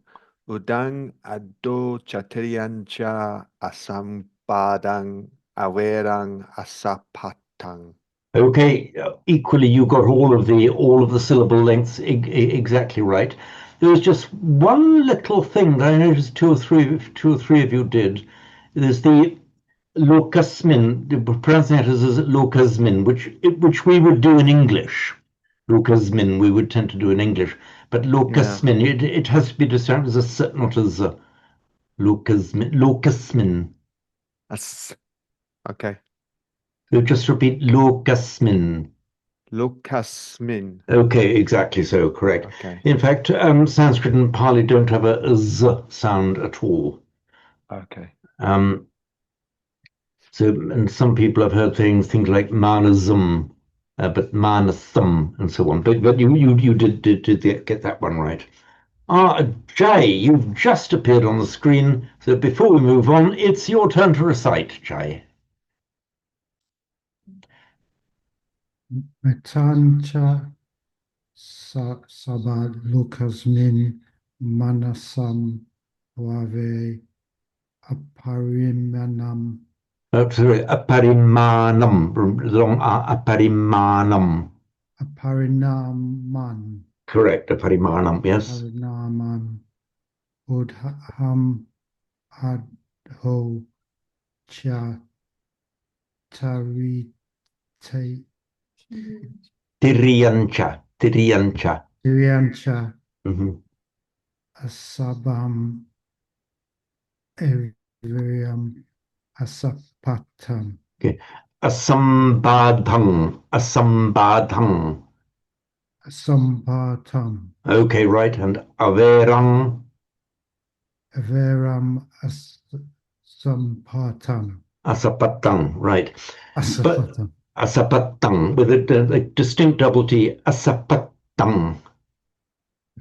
udang ado chatriyancha asampadang awerang asapatang. Okay, equally you got all of the syllable lengths exactly right. There was just one little thing that I noticed two or three of you did. There's the locasmin, pronouncing it as locasmin, which we would do in English. Locasmin we would tend to do in English, but locasmin it has to be discerned as a s, not as a locasmin. Locasmin. Okay. So just repeat locasmin. Locasmin. Okay, exactly so, correct. Okay. In fact, Sanskrit and Pali don't have a z sound at all. Okay. And some people have heard things like manasam, but manasam and so on. But you did get that one right. Jay, you've just appeared on the screen. So before we move on, it's your turn to recite, Jay. Metancha sabad lukasmin manasam vave aparimanam. Sorry, aparimanam. Long aparimanam. Aparinaman. Correct, aparimanam, yes. Aparinaman. Udham adho cha tarite. Tiriyancha. Asabam evriam asapatam. Okay. Asambadhang. Okay, right. And averang. Averam asampatam. Asapatang, right. Asapatam. Asapatang, with a distinct double T. Asapatang.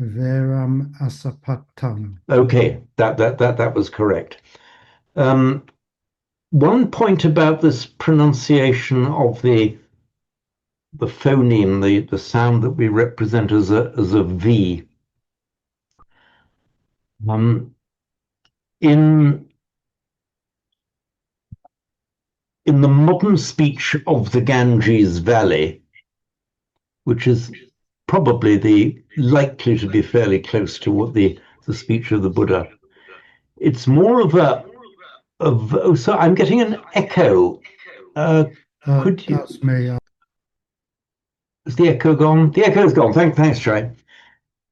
Veram asapatam. Okay, that was correct. One point about this pronunciation of the phoneme, the sound that we represent as a V. In the modern speech of the Ganges Valley, which is probably likely to be fairly close to what the speech of the Buddha, it's more of so I'm getting an echo. Could you? That's me. Is the echo gone? The echo's gone. Thanks, Jay.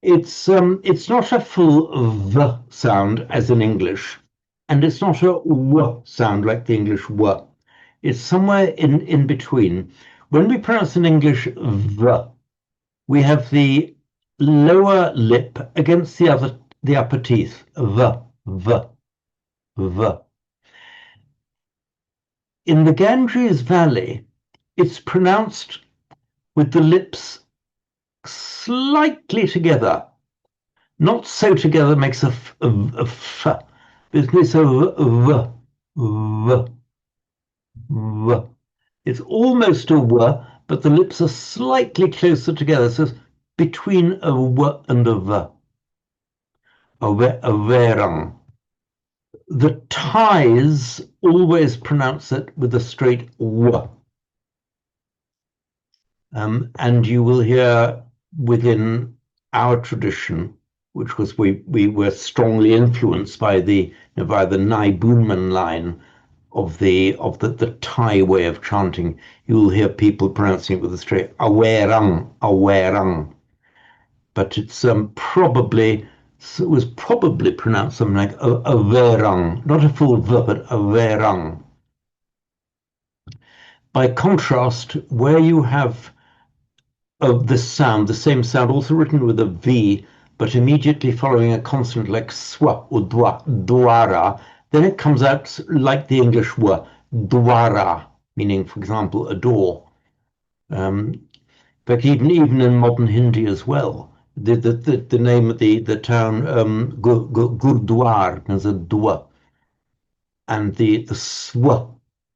It's not a full v sound as in English, and it's not a w sound like the English w. It's somewhere in between. When we pronounce in English v, we have the lower lip against the upper teeth. V, v, v. In the Ganges Valley, it's pronounced with the lips slightly together. Not so together makes a f. It's a v, v, v. It's almost a w, but the lips are slightly closer together. So it's between a w and a v. A verang. The Thais always pronounce it with a straight w. And you will hear within our tradition, which was we were strongly influenced by the Nai Boonman line of the Thai way of chanting. You will hear people pronouncing it with a straight awerang, awerang. But it's probably it was probably pronounced something like averang, not a full v, but averang. By contrast, where you have this sound, the same sound, also written with a V, but immediately following a consonant like swa or dwara, then it comes out like the English were, dwara, meaning, for example, a door. But even in modern Hindi as well, the name of the town Gurdwar is a dwa, and the swa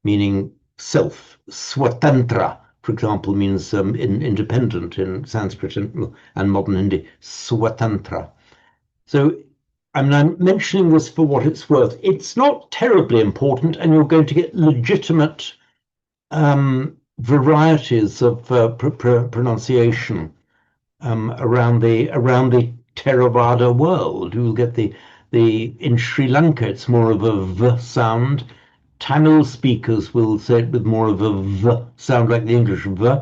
meaning self, swatantra, for example, means independent in Sanskrit and modern Hindi, swatantra. So I'm mentioning this for what it's worth. It's not terribly important, and you're going to get legitimate varieties of pronunciation around the Theravada world. You'll get the in Sri Lanka, it's more of a v sound. Tamil speakers will say it with more of a v sound like the English v.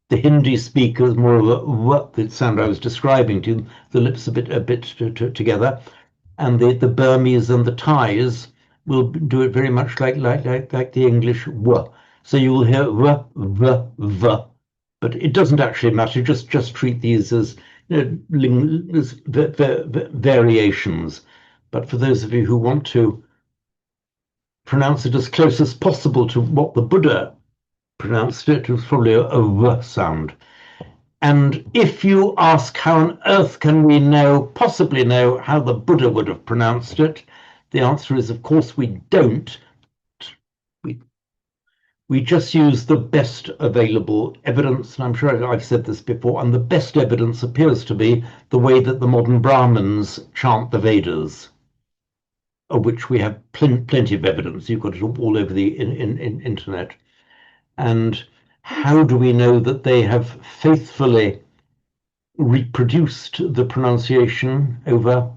The Hindi speakers more of a v, the sound I was describing to you, the lips a bit together. And the Burmese and the Thais will do it very much like the English w. So you will hear v, v, v. But it doesn't actually matter. Just treat these as, as variations. But for those of you who want to pronounce it as close as possible to what the Buddha pronounced it, was probably a v sound. And if you ask how on earth can we possibly know how the Buddha would have pronounced it, the answer is, of course, we don't. We just use the best available evidence, and I'm sure I've said this before, and the best evidence appears to be the way that the modern Brahmins chant the Vedas, of which we have plenty of evidence. You've got it all over the internet. And how do we know that they have faithfully reproduced the pronunciation over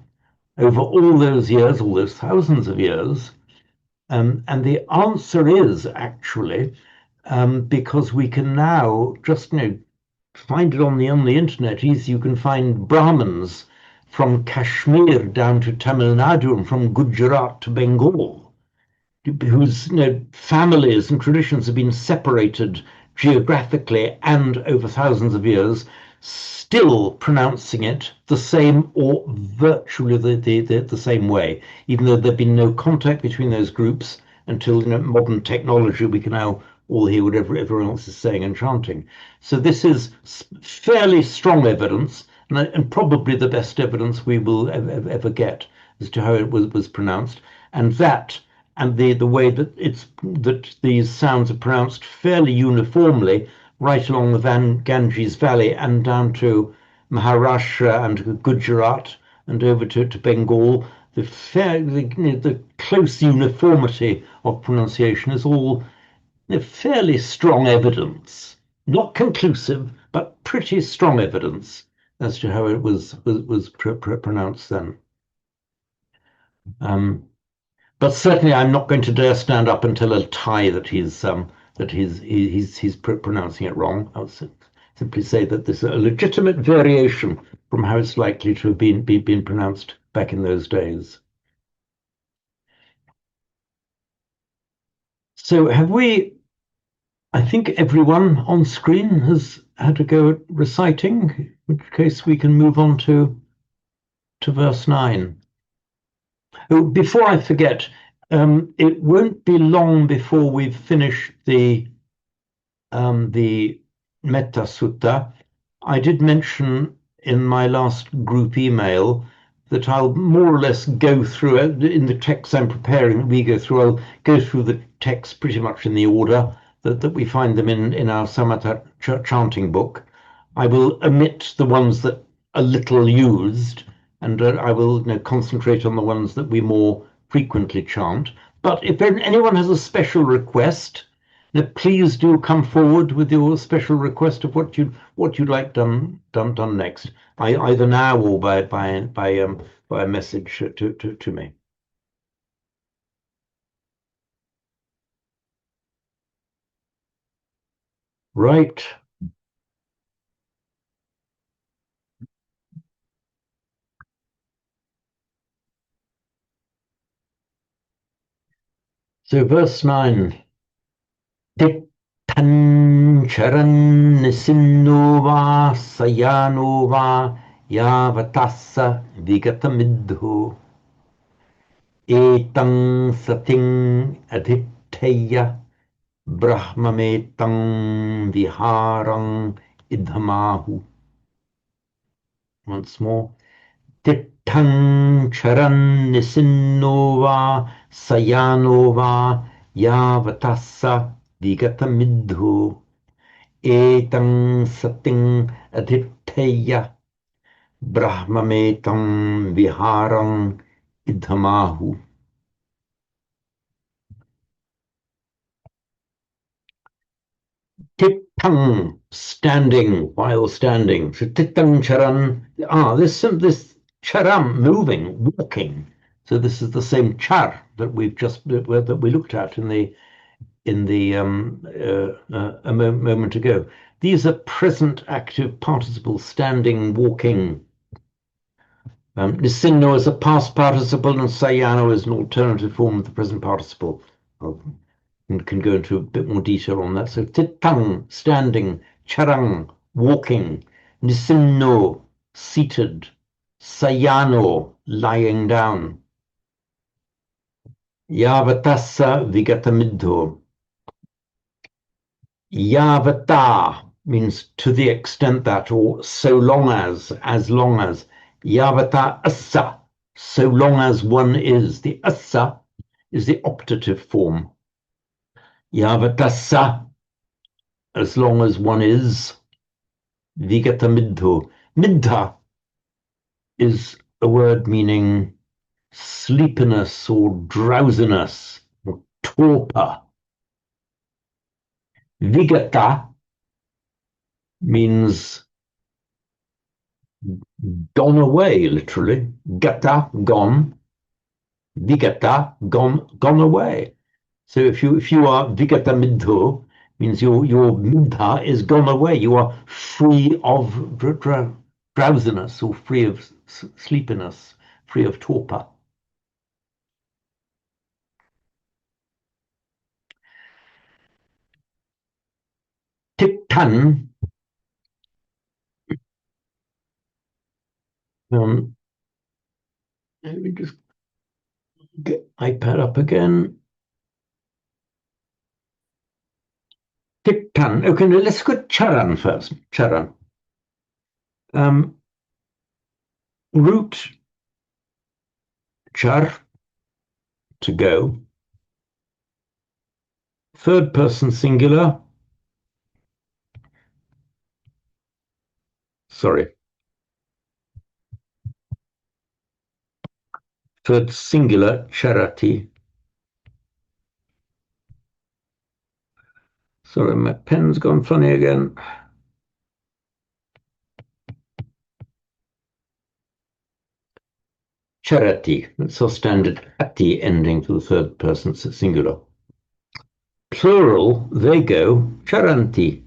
all those years, all those thousands of years? And the answer is actually because we can now just find it on the internet easy. You can find Brahmins from Kashmir down to Tamil Nadu and from Gujarat to Bengal, whose families and traditions have been separated geographically and over thousands of years, still pronouncing it the same or virtually the same way, even though there'd been no contact between those groups until modern technology. We can now all hear whatever everyone else is saying and chanting. So this is fairly strong evidence, and probably the best evidence we will ever get as to how it was pronounced, and the way that these sounds are pronounced fairly uniformly right along the Ganges Valley and down to Maharashtra and Gujarat and over to Bengal. The close uniformity of pronunciation is all fairly strong evidence, not conclusive, but pretty strong evidence as to how it was pronounced then. But certainly, I'm not going to dare stand up and tell a Thai that he's pronouncing it wrong. I'll say simply say that this is a legitimate variation from how it's likely to have been pronounced back in those days. So have we, I think everyone on screen has had a go at reciting, in which case we can move on to verse 9. Oh, before I forget, it won't be long before we've finished the Metta Sutta. I did mention in my last group email that I'll more or less go through it in the text I'm preparing. We go through. I'll go through the text pretty much in the order that we find them in our Samatha Chanting book. I will omit the ones that are little used, and I will concentrate on the ones that we more frequently chant. But if anyone has a special request, please do come forward with your special request of what you'd like done next, either now or by a message to me. Right. So verse 9. Tan charan nisinno va sayano va yavatassa vigatamidhu etang sating adhiteya brahmametang viharang idhamahu. Once more. Tittang charan nisinno va sayano va yavatassa vigatamidhu etang sating adhiteya brahmametang viharang idhamahu. Tittang, standing, while standing. So tittang charan, this charam, moving, walking. So this is the same char that we looked at a moment ago. These are present active participles, standing, walking. Nisinno is a past participle and sayano is an alternative form of the present participle. And can go into a bit more detail on that. So tittang, standing, charang, walking, nisinno, seated, sayano, lying down, yavatassa vigatamidho. Yavata means to the extent that, or so long as long as. Yavata assa, so long as one is. The assa is the optative form. Yavatassa, as long as one is. Vigata midho. Midha is a word meaning sleepiness or drowsiness or torpor. Vigata means gone away, literally. Gata, gone. Vigata, gone away. So if you are vigata midho, means your midha is gone away. You are free of drowsiness or free of sleepiness, free of torpor. Tiktan, let me just get iPad up again. Tiktan. Okay, now let's go charan first. Charan. Root char, to go. Third person singular. Sorry. Third singular, charati. Sorry, my pen's gone funny again. Charati, that's our standard ati ending for the third person singular. Plural, they go, charanti.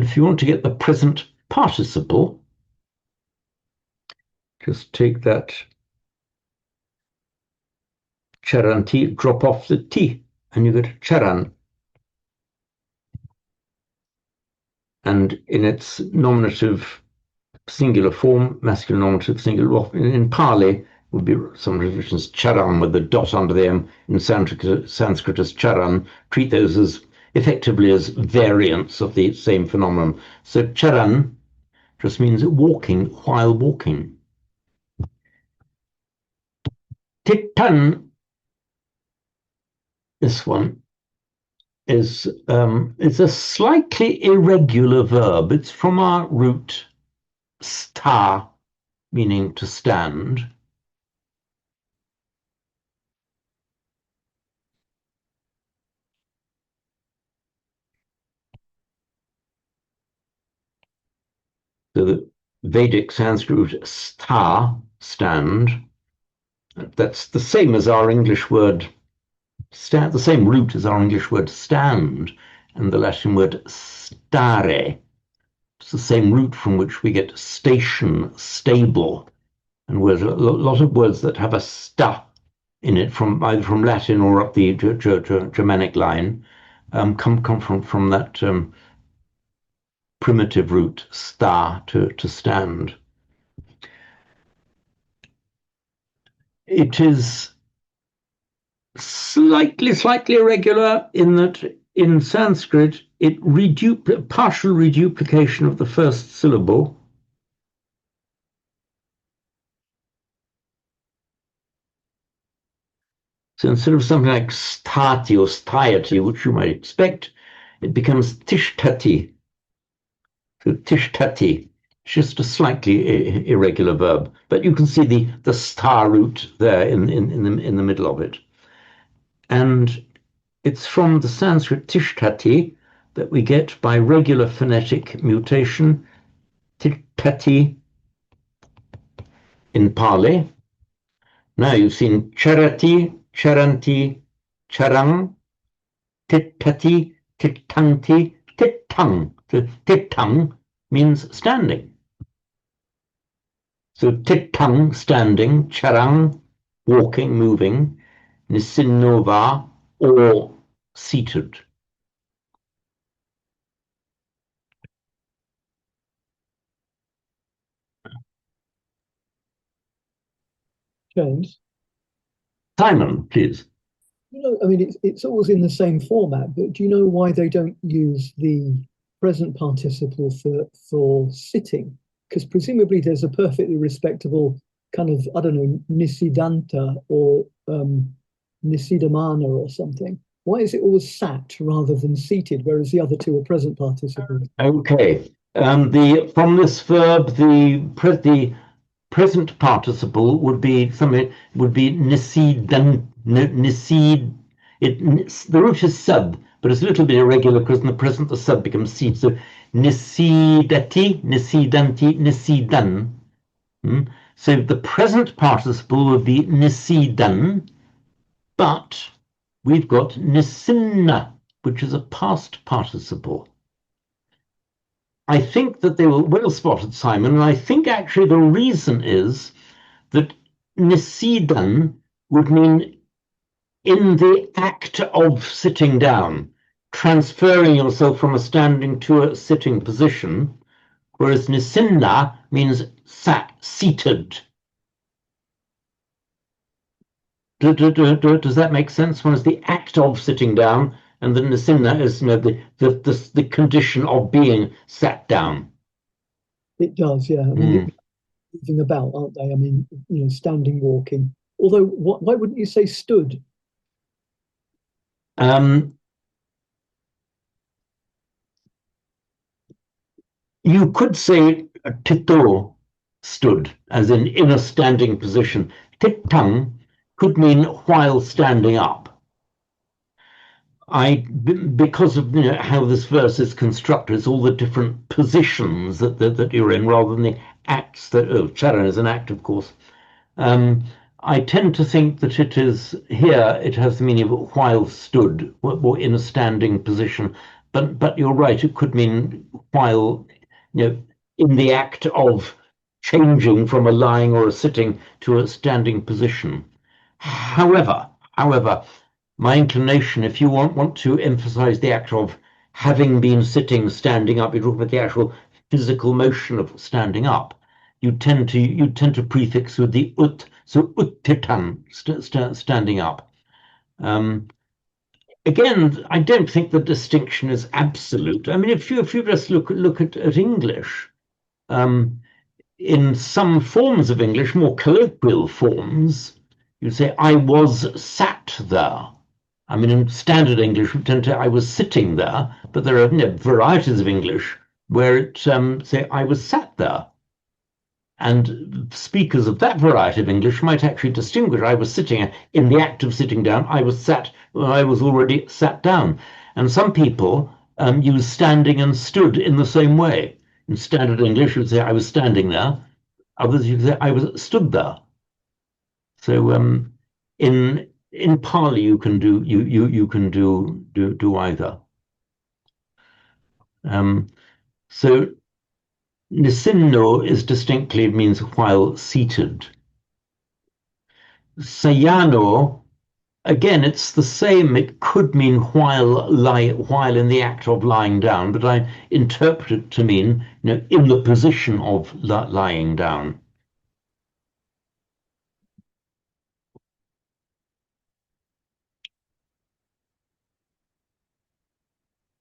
And if you want to get the present participle, just take that charanti, drop off the T, and you get charan. And in its nominative singular form, masculine nominative singular, in Pali would be some revisions charan with the dot under the M. In Sanskrit as charan. Treat those as effectively as variants of the same phenomenon. So charan just means walking while walking. Titan, this one, is it's a slightly irregular verb. It's from our root sta, meaning to stand. So the Vedic Sanskrit root sta, stand, that's the same as our English word stand, the same root as our English word stand, and the Latin word stare. It's the same root from which we get station, stable, and words, a lot of words that have a sta in it, from either from Latin or up the Germanic line, come from that primitive root sta, to stand. It is slightly irregular in that in Sanskrit it partial reduplication of the first syllable. So instead of something like stati or stiety, which you might expect, it becomes tishtati. So tishtati, just a slightly irregular verb, but you can see the star root there in the middle of it. And it's from the Sanskrit tishtati that we get, by regular phonetic mutation, tishtati in Pali. Now you've seen charati, charanti, charang, tittati, tittanti, tittang. So tittang means standing. So tittang, standing, charang, walking, moving, nisinnova, or seated. James? Simon, please. I mean, it's always in the same format, but do you know why they don't use the present participle for sitting? Because presumably there's a perfectly respectable kind of, I don't know, nisidanta or nisidamana or something. Why is it always sat rather than seated, whereas the other two are present participles? Okay. From this verb, the present participle would be nisidan, nisid. The root is sub, but it's a little bit irregular because in the present the sub becomes seed. So nisidati, nisidanti, nisidan. So the present participle would be nisidan, but we've got nisinna, which is a past participle. I think that they were well spotted, Simon, and I think actually the reason is that nisidan would mean in the act of sitting down, transferring yourself from a standing to a sitting position, whereas nisinna means seated. Does that make sense? One is the act of sitting down, and the nisinna is the condition of being sat down. It does, yeah. I mean, moving about, aren't they? I mean, standing, walking. Although, why wouldn't you say stood? You could say tito, stood, as in a standing position. Tittang could mean while standing up. Because of how this verse is constructed, it's all the different positions that you're in, rather than the acts that charan is an act, of course. I tend to think that it is here. It has the meaning of while stood, or in a standing position. But you're right. It could mean while, in the act of changing from a lying or a sitting to a standing position. However, my inclination, if you want to emphasize the act of having been sitting, standing up, you're talking about the actual physical motion of standing up, you tend to prefix with the ut, so uttitan, standing up. Again, I don't think the distinction is absolute. I mean, if you just look at English, in some forms of English, more colloquial forms, you say, I was sat there. I mean, in standard English, we tend to, I was sitting there, but there are varieties of English where it say, I was sat there. And speakers of that variety of English might actually distinguish, I was sitting in the act of sitting down, I was already sat down. And some people use standing and stood in the same way. In standard English, you would say, I was standing there. Others, you could say, I was stood there. So in Pali, you can do either. So nisinno is distinctly means while seated. Sayano, again, it's the same. It could mean while in the act of lying down, but I interpret it to mean in the position of lying down.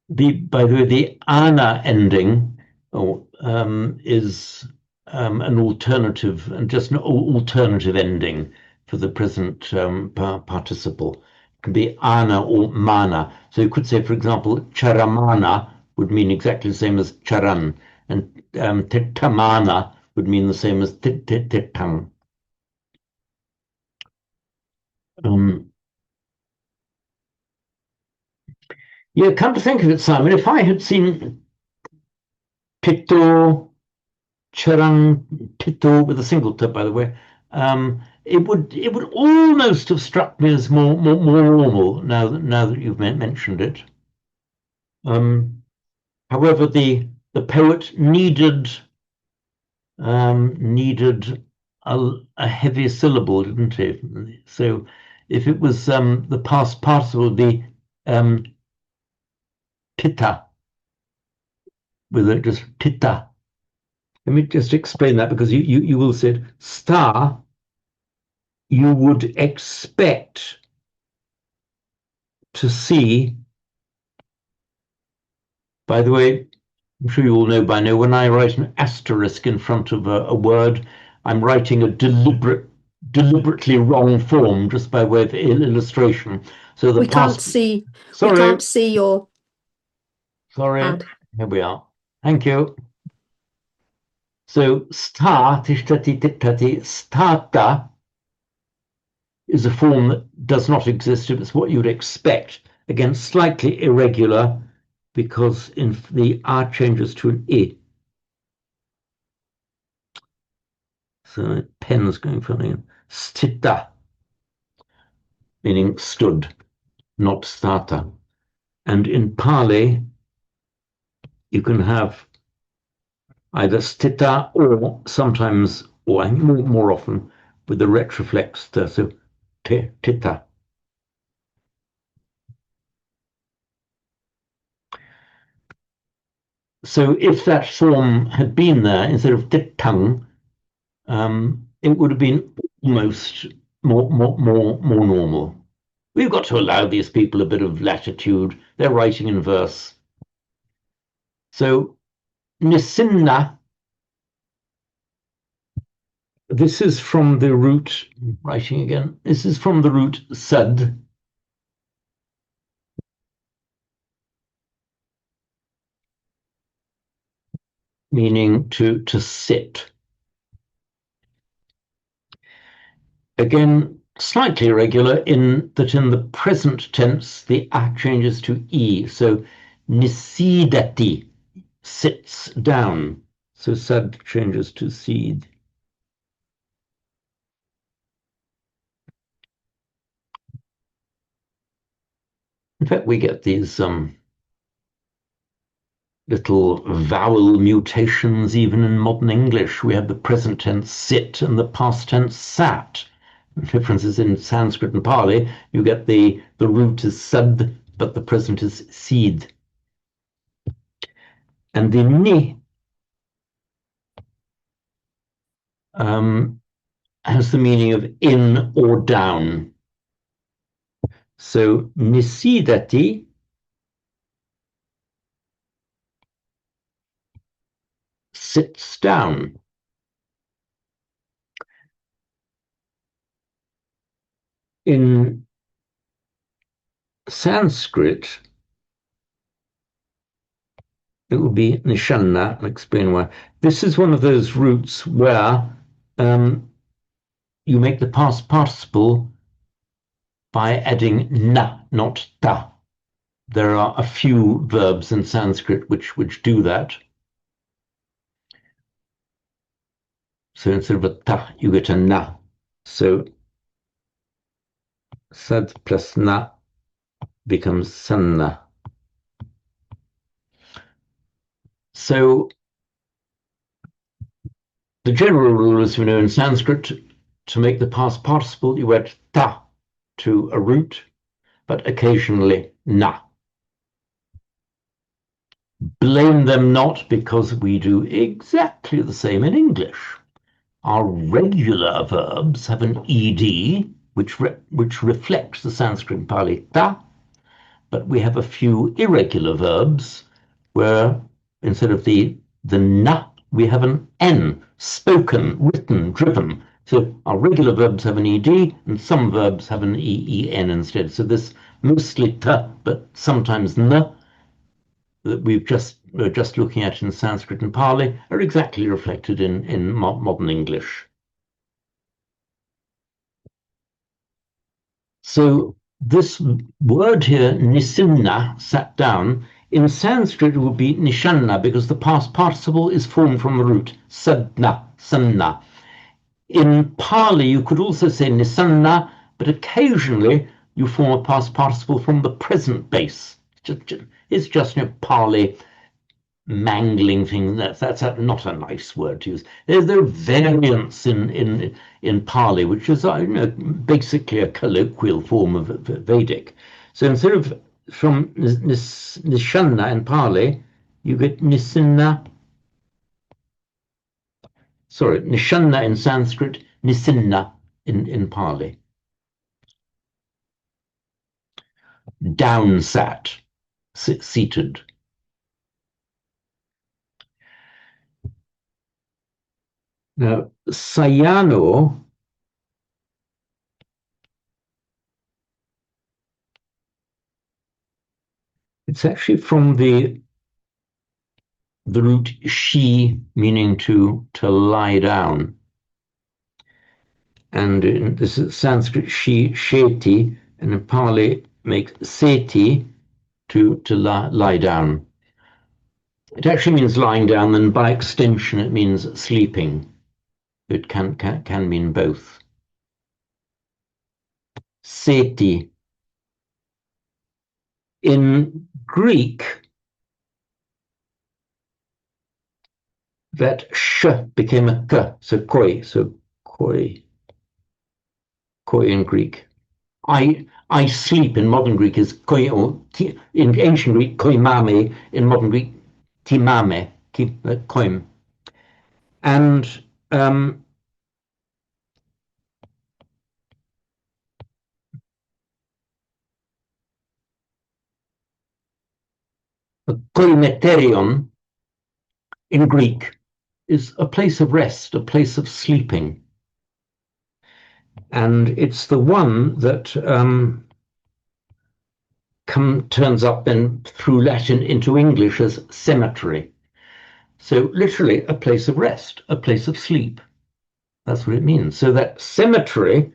By the way, the ana ending is an alternative, and just an alternative ending for the present participle. It can be ana or mana. So you could say, for example, charamana would mean exactly the same as charan, and tettamana would mean the same as tettang. Yeah, come to think of it, Simon, if I had seen Pitto, Charan, Pitto with a single tip, by the way, it would almost have struck me as more normal now that you've mentioned it. However, the poet needed a heavy syllable, didn't he? So if it was the past participle would be pitta, with it just pitta. Let me just explain that, because you will say star, you would expect to see. By the way, I'm sure you all know by now, when I write an asterisk in front of a word, I'm writing a deliberately wrong form, just by way of illustration. So we can't see your pad. Here we are. Thank you. So sta tishtati tittati stata is a form that does not exist. It's what you'd expect. Again, slightly irregular, because in the R changes to an I. So pen's going funny. Stita, meaning stood, not stata. And in Pali, you can have either stita or sometimes, or more often, with the retroflex, so tita. So if that form had been there instead of titang, it would have been almost more normal. We've got to allow these people a bit of latitude. They're writing in verse. So nisinna, this is from the root, writing again, this is from the root sad, meaning to sit. Again, slightly irregular in that in the present tense, the a changes to e. So nisidati, sits down. So sad changes to seed. In fact, we get these little vowel mutations even in modern English. We have the present tense sit and the past tense sat. The difference is in Sanskrit and Pali, you get the root is sad, but the present is seed. And the ni has the meaning of in or down. So nisidati sits down. In Sanskrit, it will be nishanna. I'll explain why. This is one of those roots where you make the past participle by adding na, not ta. There are a few verbs in Sanskrit which do that. So instead of a ta, you get a na. So sad plus na becomes sanna. So the general rule, as we know in Sanskrit, to make the past participle, you add ta to a root, but occasionally na. Blame them not, because we do exactly the same in English. Our regular verbs have an ed, which reflects the Sanskrit Pali ta, but we have a few irregular verbs where instead of the na, we have an n, spoken, written, driven. So our regular verbs have an ed, and some verbs have an en instead. So this mostly ta, but sometimes na, that we're just looking at in Sanskrit and Pali are exactly reflected in modern English. So this word here, nisinna, sat down, in Sanskrit it would be nishanna, because the past participle is formed from the root sadna, sanna. In Pali you could also say nisanna, but occasionally you form a past participle from the present base. It's just Pali mangling thing. That's not a nice word to use. There are variants in Pali, which is basically a colloquial form of Vedic. So instead of from nishanna in Pali, you get nisinna. Sorry, nishanna in Sanskrit, nisinna in Pali. Down sat, seated. Now, sayano it's actually from the root she, meaning to lie down. And this is Sanskrit she, sheti, and in Pali makes seti to lie down. It actually means lying down, and by extension it means sleeping. It can mean both. Seti. In Greek, that sh became a k, so koi, koi in Greek. I sleep in modern Greek is koi, or in ancient Greek koimame, in modern Greek timame, koim. And koimeterion in Greek is a place of rest, a place of sleeping. And it's the one that turns up then through Latin into English as cemetery. So literally a place of rest, a place of sleep. That's what it means. So that cemetery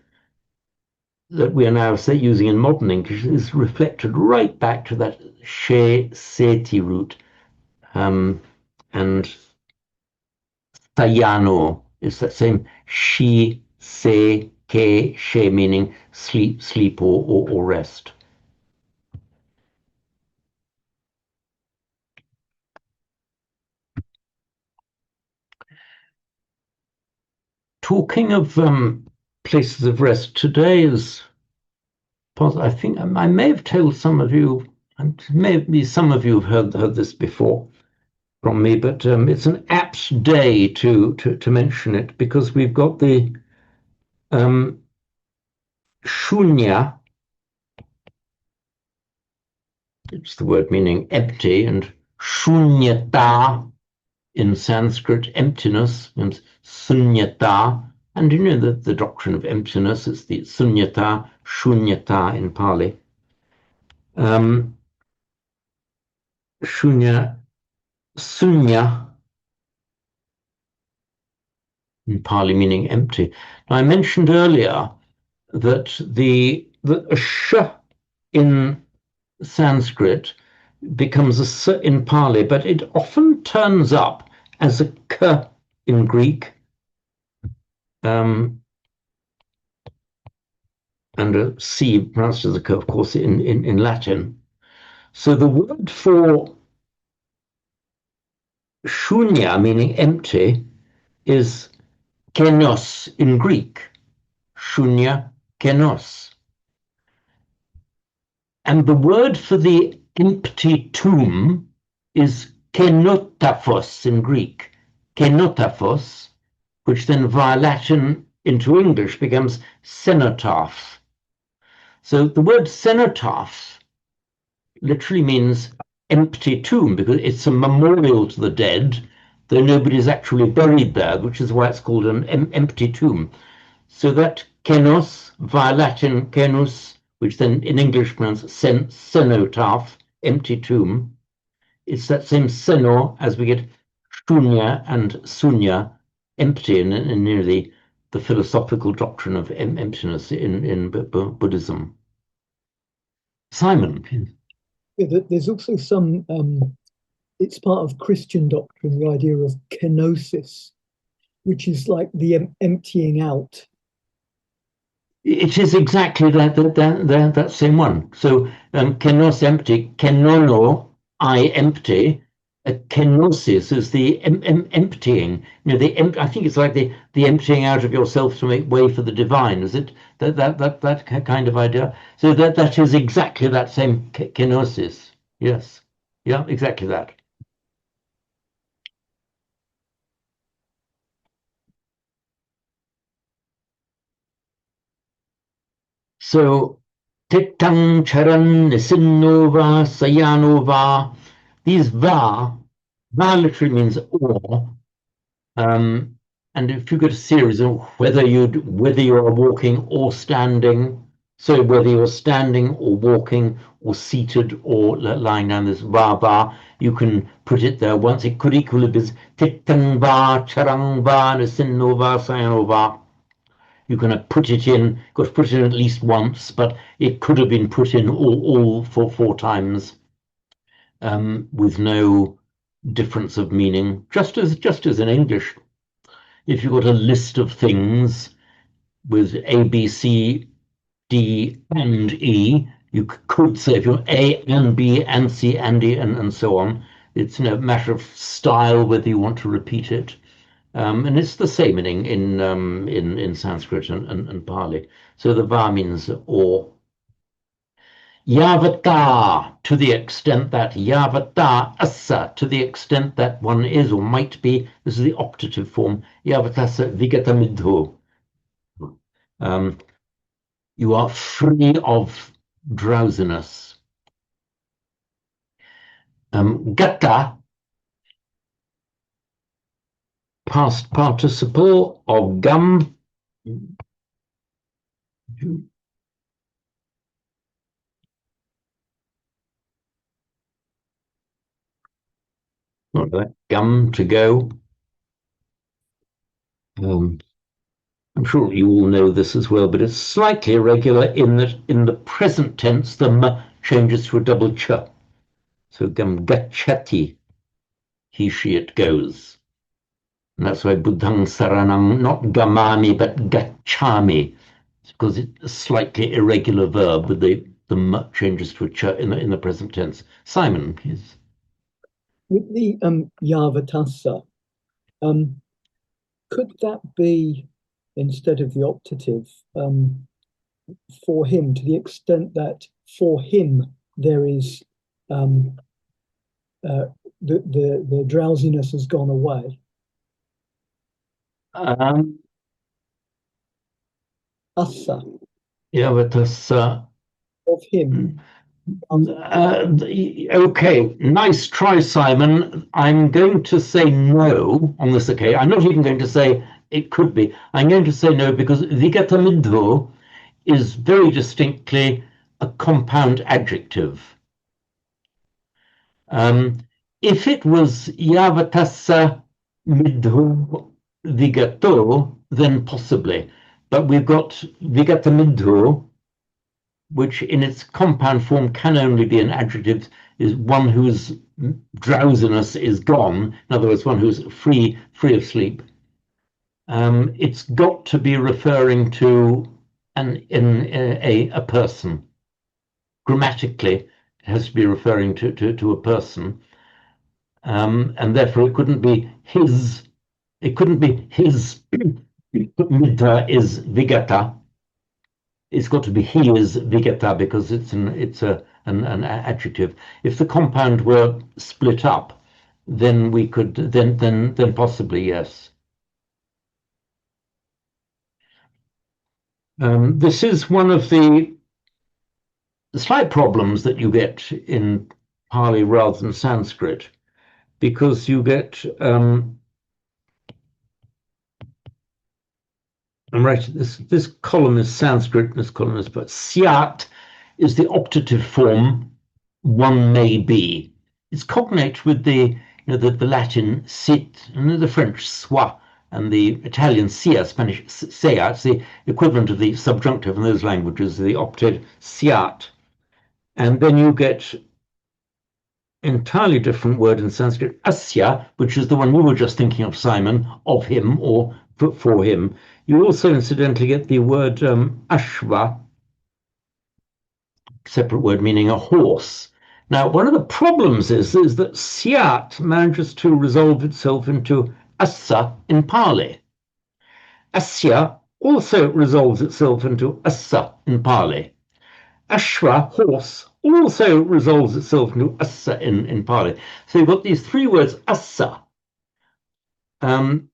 that we are now using in modern English is reflected right back to that she, seti root. And sayano is that same she, se, ke, she, meaning sleep or rest. Talking of places of rest, today is, I think I may have told some of you, and maybe some of you have heard this before from me, but it's an apt day to mention it because we've got the shunya. It's the word meaning empty, and shunyata in Sanskrit, emptiness means sunyata. And you know the doctrine of emptiness, it's the sunyata, shunyata in Pali. Shunya, sunya in Pali meaning empty. Now, I mentioned earlier that a sh in Sanskrit becomes a s in Pali, but it often turns up as a k in Greek, and a c pronounced as a k, of course, in Latin. So the word for shunya, meaning empty, is kenos in Greek. Shunya, kenos. And the word for the empty tomb is kenotaphos in Greek. Kenotaphos, which then via Latin into English becomes cenotaph. So the word cenotaph literally means empty tomb because it's a memorial to the dead, though nobody's actually buried there, which is why it's called an empty tomb. So that kenos, via Latin kenus, which then in English pronounced cenotaph, empty tomb, it's that same seno as we get shunya and sunya, empty, in nearly the philosophical doctrine of emptiness in Buddhism. Simon. Yeah, there's also some, it's part of Christian doctrine, the idea of kenosis, which is like the emptying out. It is exactly that same one. So kenos, empty, kenono, I empty. Kenosis is the emptying. You know, I think it's like the emptying out of yourself to make way for the divine. Is it that kind of idea? So that is exactly that same kenosis. Yes, yeah, exactly that. So Tittang Charan Nisinnova Sayanova. These va literally means or. And if you get a series of whether you're walking or standing, so whether you're standing or walking or seated or lying down, this va, you can put it there once. It could equally be Tittang va, Charang va, Nisinnova Sayanova. You can put it in, got to put it in at least once, but it could have been put in all for 4 times with no difference of meaning. Just as in English, if you've got a list of things with A, B, C, D, and E, you could say if you're A and B and C and D and so on. It's a matter of style whether you want to repeat it. And it's the same in Sanskrit and Pali. So the va means or. Yavata, to the extent that, yavata asa, to the extent that one is or might be. This is the optative form. Yavatasa vigatamidho. You are free of drowsiness. Gata, past participle of gum. Not that, gum, to go. I'm sure you all know this as well, but it's slightly irregular in that in the present tense, the m changes to a double ch. So gam gachati, he, she, it goes. And that's why buddhang saranang, not gamami, but gachami, because it's a slightly irregular verb with the m changes to a ch in the present tense. Simon, please. With the yavatasa, could that be instead of the optative for him, to the extent that for him there is the drowsiness has gone away. Assa, Yeah, but that's of him. okay. Nice try, Simon. I'm going to say no on this occasion. I'm not even going to say it could be. I'm going to say no because vigatamidvo is very distinctly a compound adjective. If it was yavatassa midho vigato, then possibly. But we've got vigatamidho, which in its compound form can only be an adjective, is one whose drowsiness is gone. In other words, one who's free of sleep. It's got to be referring to a person. Grammatically, it has to be referring to a person. And therefore it couldn't be his. It couldn't be his midda is vigata. It's got to be he is vigata because it's an adjective. If the compound were split up, then we could then possibly yes. This is one of the slight problems that you get in Pali rather than Sanskrit, because you get I'm right. This column is Sanskrit. This column is but syat is the optative form. One may be. It's cognate with the the Latin sit and the French soit and the Italian sia, Spanish sea. It's the equivalent of the subjunctive in those languages, the opted syat, and then you get entirely different word in Sanskrit, asya, which is the one we were just thinking of, Simon, of him or for him. You also incidentally get the word ashva, separate word meaning a horse. Now, one of the problems is that syat manages to resolve itself into assa in Pali. Asya also resolves itself into assa in Pali. Ashwa, horse, also resolves itself into assa in Pali. So you've got these three words, assa,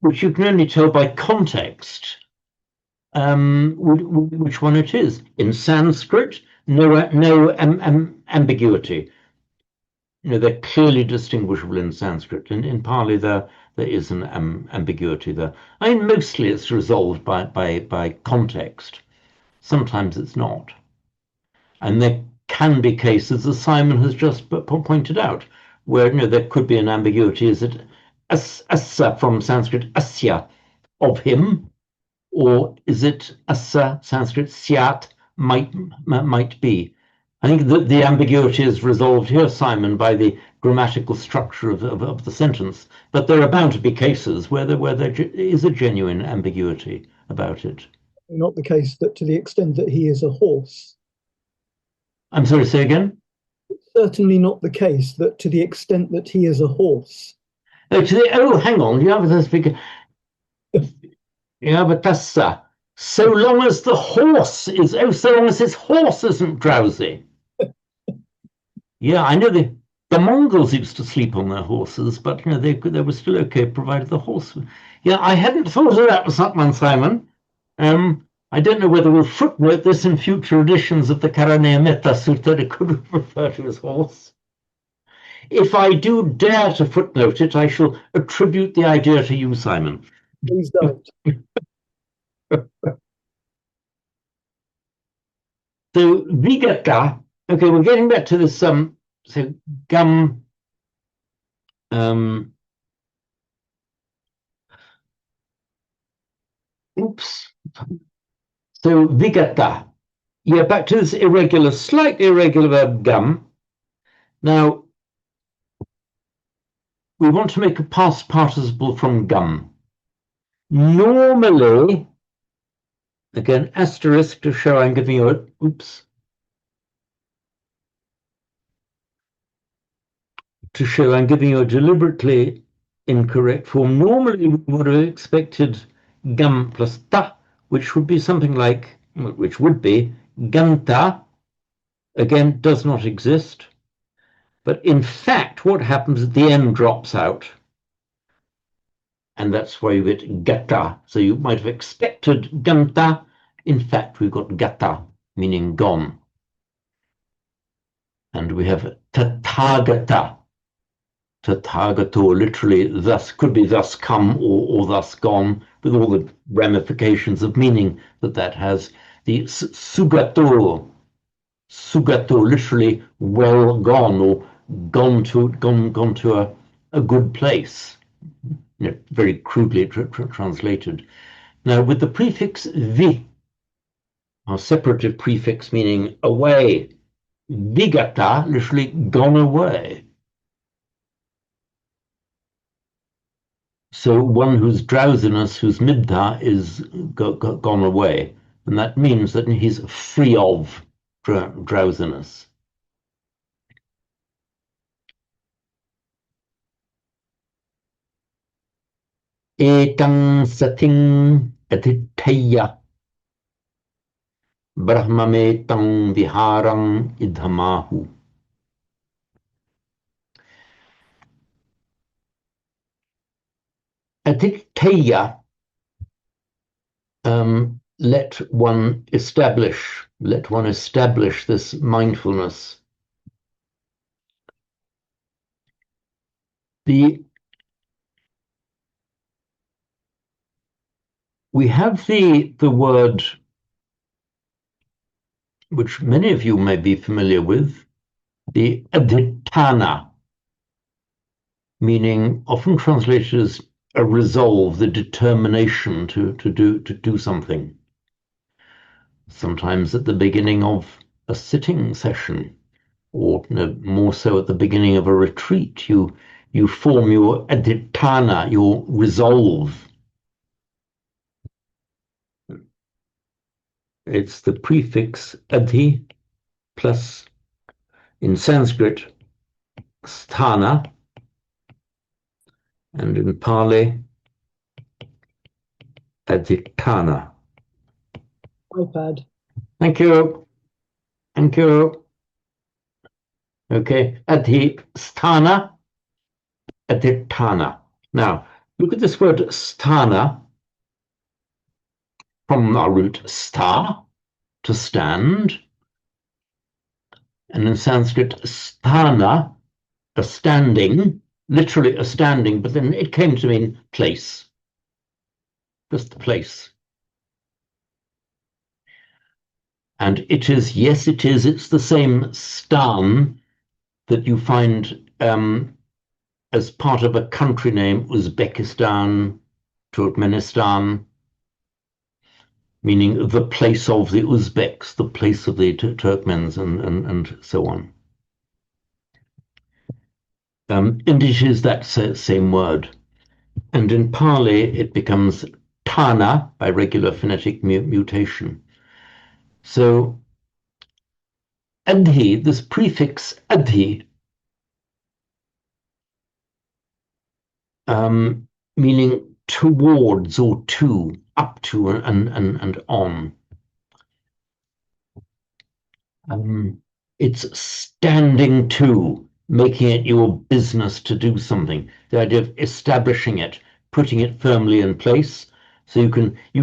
which you can only tell by context which one it is. In Sanskrit, no ambiguity. They're clearly distinguishable in Sanskrit. In Pali, there is an ambiguity there. I mean, mostly it's resolved by context. Sometimes it's not. And there can be cases, as Simon has just pointed out, where there could be an ambiguity. Is it assa from Sanskrit, asya, of him, or is it assa Sanskrit syat, might be? I think that the ambiguity is resolved here, Simon, by the grammatical structure of the sentence. But there are bound to be cases where there is a genuine ambiguity about it. Not the case that to the extent that he is a horse. I'm sorry, say again? It's certainly not the case that to the extent that he is a horse. Oh, hang on. Yeah, but that's so long as the horse is. Oh, so long as his horse isn't drowsy. Yeah, I know the Mongols used to sleep on their horses, but they were still okay provided the horse. Yeah, I hadn't thought of that one, Simon. I don't know whether we'll footnote this in future editions of the Karanaya Metta Sutta. It could refer to his horse. If I do dare to footnote it, I shall attribute the idea to you, Simon. Please don't. So vigata. Okay, we're getting back to this. So gum. Oops. So vigata. Yeah, back to this slightly irregular verb gum. Now, we want to make a past participle from gum. Normally, again, asterisk to show I'm giving you a, to show I'm giving you a deliberately incorrect form. Normally, we would have expected gum plus ta which would be something like, which would be ganta, again, does not exist. But in fact, what happens at the end drops out. And that's why you get gata. So you might have expected ganta. In fact, we've got gata, meaning gone. And we have tathagata. Tathagato literally thus could be thus come or thus gone, with all the ramifications of meaning that has. The sugato, literally well gone or gone to a good place. Very crudely translated. Now, with the prefix vi, our separative prefix meaning away, vigata, literally gone away. So one whose drowsiness, whose middha is gone away, and that means that he's free of drowsiness. Ekang sating atithaya brahmametang viharang idhamahu. Atithaya, let one establish this mindfulness. We have the word, which many of you may be familiar with, the adhitthana, meaning often translated as a resolve, the determination to do something. Sometimes at the beginning of a sitting session, or more so at the beginning of a retreat, you form your adhitthana, your resolve. It's the prefix adhi plus, in Sanskrit, sthana, and in Pali, adhitthana. iPad. Thank you. Thank you. Okay, adhitthana, adhitthana. Now, look at this word sthana, from our root stha, to stand, and in Sanskrit, sthana, a standing, literally a standing, but then it came to mean place, just the place. And it is, yes, it is, it's the same stan that you find as part of a country name, Uzbekistan, Turkmenistan, meaning the place of the Uzbeks, the place of the Turkmens, and so on. And it is that same word. And in Pali, it becomes thana by regular phonetic mutation. So adhi, this prefix adhi, meaning towards or to, up to and on. It's standing to, making it your business to do something. The idea of establishing it, putting it firmly in place. So you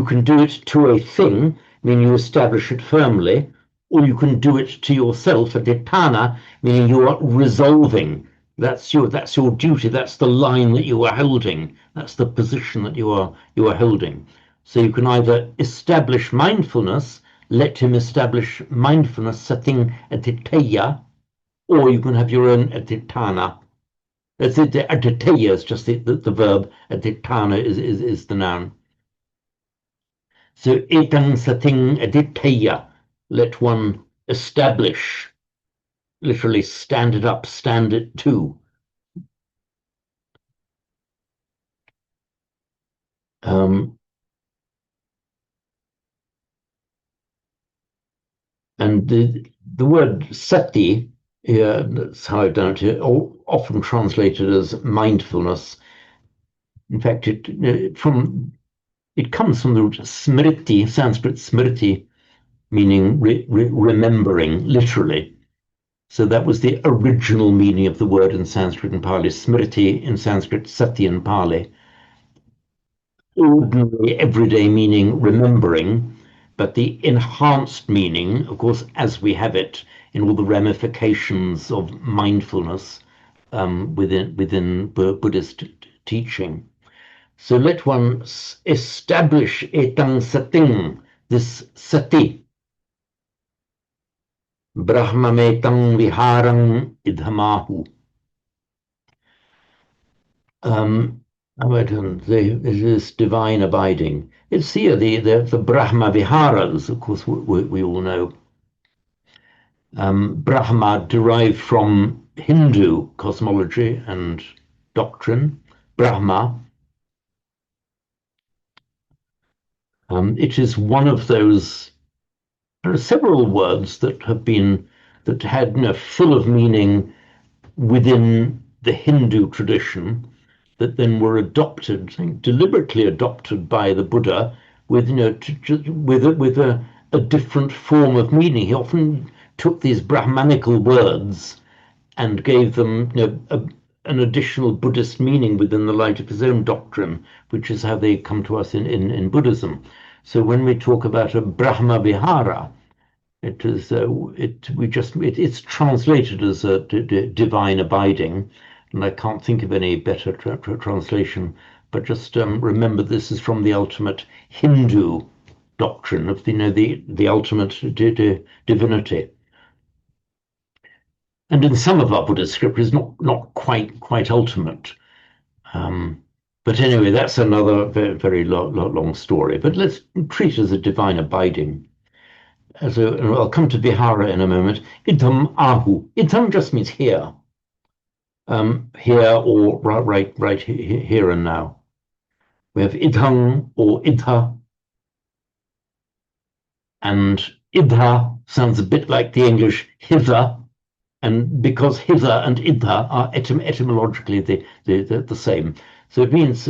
can do it to a thing, meaning you establish it firmly, or you can do it to yourself, a dithana, meaning you are resolving. That's your duty. That's the line that you are holding. That's the position that you are holding. So you can either establish mindfulness, let him establish mindfulness, sating adhitthaya, or you can have your own adhitthana. Adhitthaya is just the verb, adhitthana is the noun. So etang sating adhitthaya, let one establish, literally stand it up, stand it to. And the word sati, that's how I've done it here, often translated as mindfulness. In fact, from It comes from the root smriti, Sanskrit smriti, meaning remembering, literally. So that was the original meaning of the word in Sanskrit and Pali. Smriti in Sanskrit, sati in Pali. Ordinary, everyday meaning, remembering, but the enhanced meaning, of course, as we have it in all the ramifications of mindfulness within Buddhist teaching. So let one establish etang sating, this sati, brahmametang viharang idhamahu. This divine abiding. It's here the Brahma Viharas, of course, we all know. Brahma derived from Hindu cosmology and doctrine. Brahma. It is one of those. There are several words that had full of meaning within the Hindu tradition that then were adopted, deliberately adopted by the Buddha with a different form of meaning. He often took these Brahmanical words and gave them an additional Buddhist meaning within the light of his own doctrine, which is how they come to us in Buddhism. So when we talk about a Brahma Vihara, it's translated as a divine abiding, and I can't think of any better translation. But just remember, this is from the ultimate Hindu doctrine of the ultimate divinity. And in some of our Buddhist scriptures, not quite ultimate. But anyway, that's another very long story. But let's treat it as a divine abiding. So I'll come to Vihara in a moment. Idham ahu. Idham just means here. Here or right here and now. We have idham or idha. And idha sounds a bit like the English hither. And because hither and idha are etymologically the same. So it means,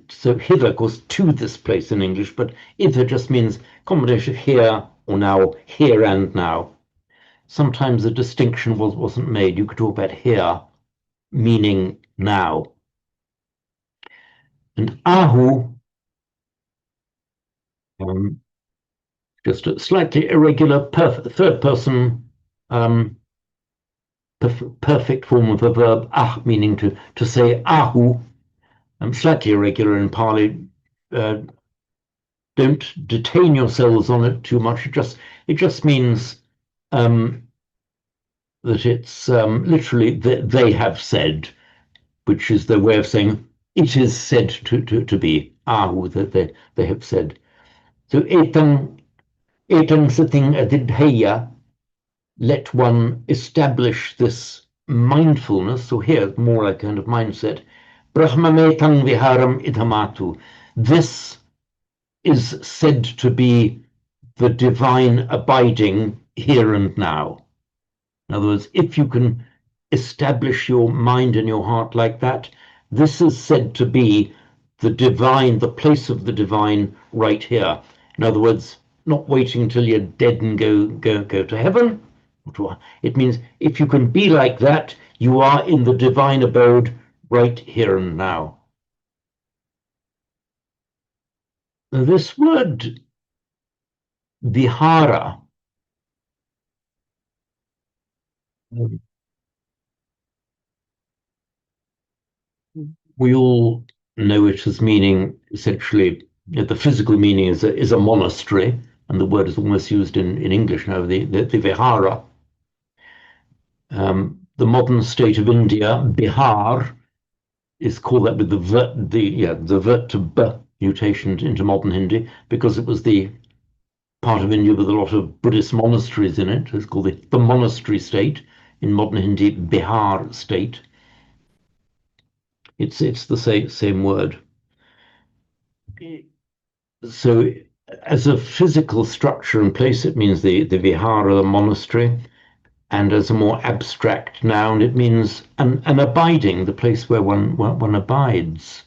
so hither goes to this place in English, but idha just means combination of here or now, here and now. Sometimes the distinction wasn't made. You could talk about here, meaning now. And ahu, just a slightly irregular third person perfect form of a verb, meaning to say ahu, slightly irregular in Pali. Don't detain yourselves on it too much. It just means that it's literally they have said, which is their way of saying it is said to be ahu, that they have said. So etang sating adidheya, let one establish this mindfulness, or here more like kind of mindset. Brahmametang viharam idhamatu. This is said to be the divine abiding here and now. In other words, if you can establish your mind and your heart like that, this is said to be the divine, the place of the divine right here. In other words, not waiting until you're dead and go to heaven. It means if you can be like that, you are in the divine abode right here and now. Now, this word vihara, we all know it as meaning essentially, the physical meaning is a monastery, and the word is almost used in English now, the vihara. The modern state of India, Bihar, is called that with the vert to b mutation into modern Hindi, because it was the part of India with a lot of Buddhist monasteries in it. It's called the monastery state. In modern Hindi, Bihar state. It's the same word. So as a physical structure and place, it means the vihara, the monastery. And as a more abstract noun, it means an abiding, the place where one abides.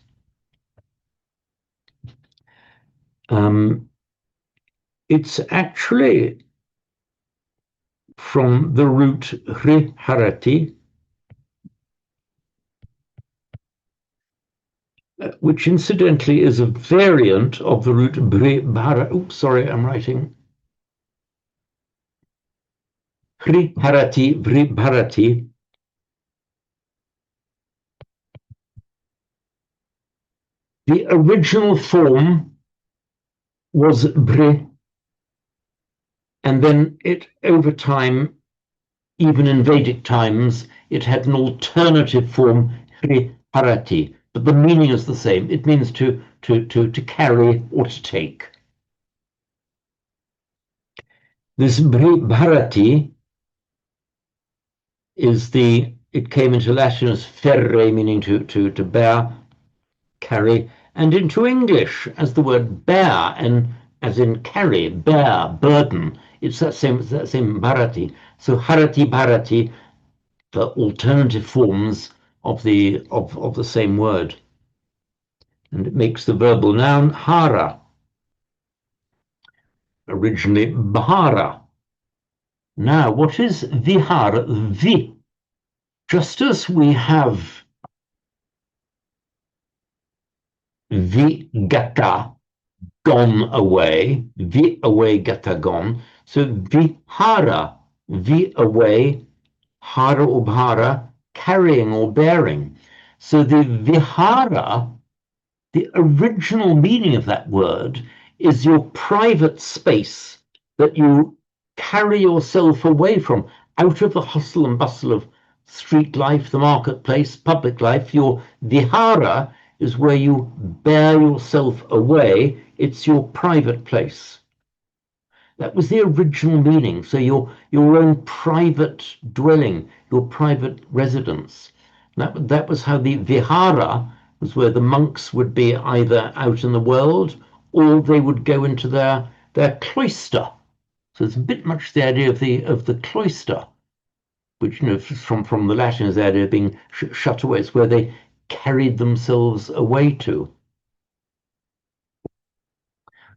It's actually from the root Hriharati, which incidentally is a variant of the root Bribhara. Oops, sorry, I'm writing Hriharati, Vribharati. The original form was Bri, and then it, over time, even in Vedic times, it had an alternative form, Hriharati, but the meaning is the same. It means to carry or to take. This Bharati is it came into Latin as ferre, meaning to bear, carry, and into English as the word bear, and as in carry, bear, burden. It's that same Bharati. So Harati, Bharati, the alternative forms of the same word. And it makes the verbal noun hara, originally Bhara. Now, what is vihara? Vi. Just as we have vigata, gone away, vi away, gata gone. So vihara, vi away, hara or bhara, carrying or bearing. So the vihara, the original meaning of that word is your private space that you carry yourself away from, out of the hustle and bustle of street life, the marketplace, public life. Your vihara is where you bear yourself away. It's your private place. That was the original meaning. So your own private dwelling, your private residence. That was how the vihara was, where the monks would be either out in the world or they would go into their cloister. So it's a bit much the idea of the cloister, which, you know, from the Latin is the idea of being shut away. It's where they carried themselves away to.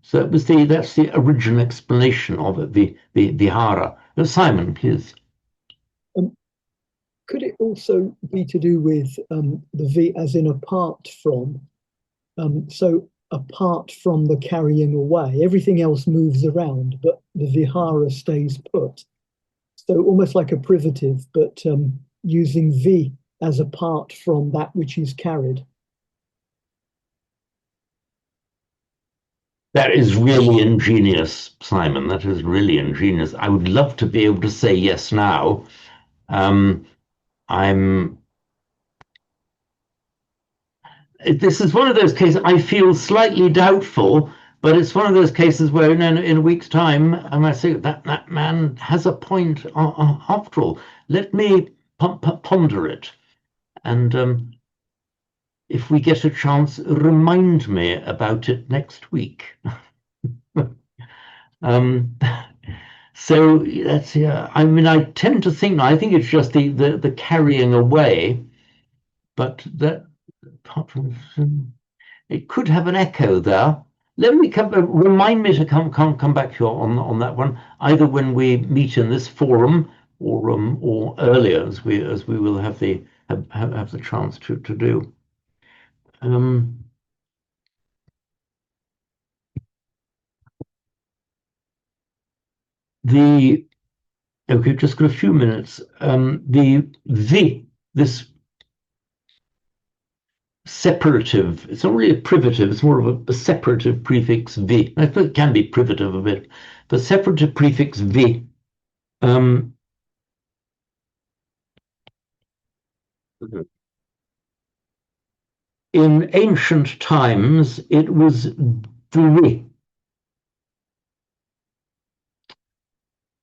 So that's the original explanation of it, the vihara. Now, Simon, please. Could it also be to do with the V as in apart from? So apart from the carrying away, everything else moves around, but the vihara stays put. So almost like a privative, but using V as apart from that which is carried. That is really ingenious, Simon. That is really ingenious. I would love to be able to say yes now. This is one of those cases I feel slightly doubtful, but it's one of those cases where in a week's time, I might say that man has a point after all. Let me ponder it. And if we get a chance, remind me about it next week. So that's, yeah. I mean, I tend to think, I think it's just the carrying away, but that apart from it could have an echo there. Let me remind me to come back to you on that one, either when we meet in this forum or earlier, as we will have the chance to do. Okay, just got a few minutes. This separative, it's not really a privative, it's more of a separative prefix V. I suppose it can be privative a bit, but separative prefix V. In ancient times, it was Dwi.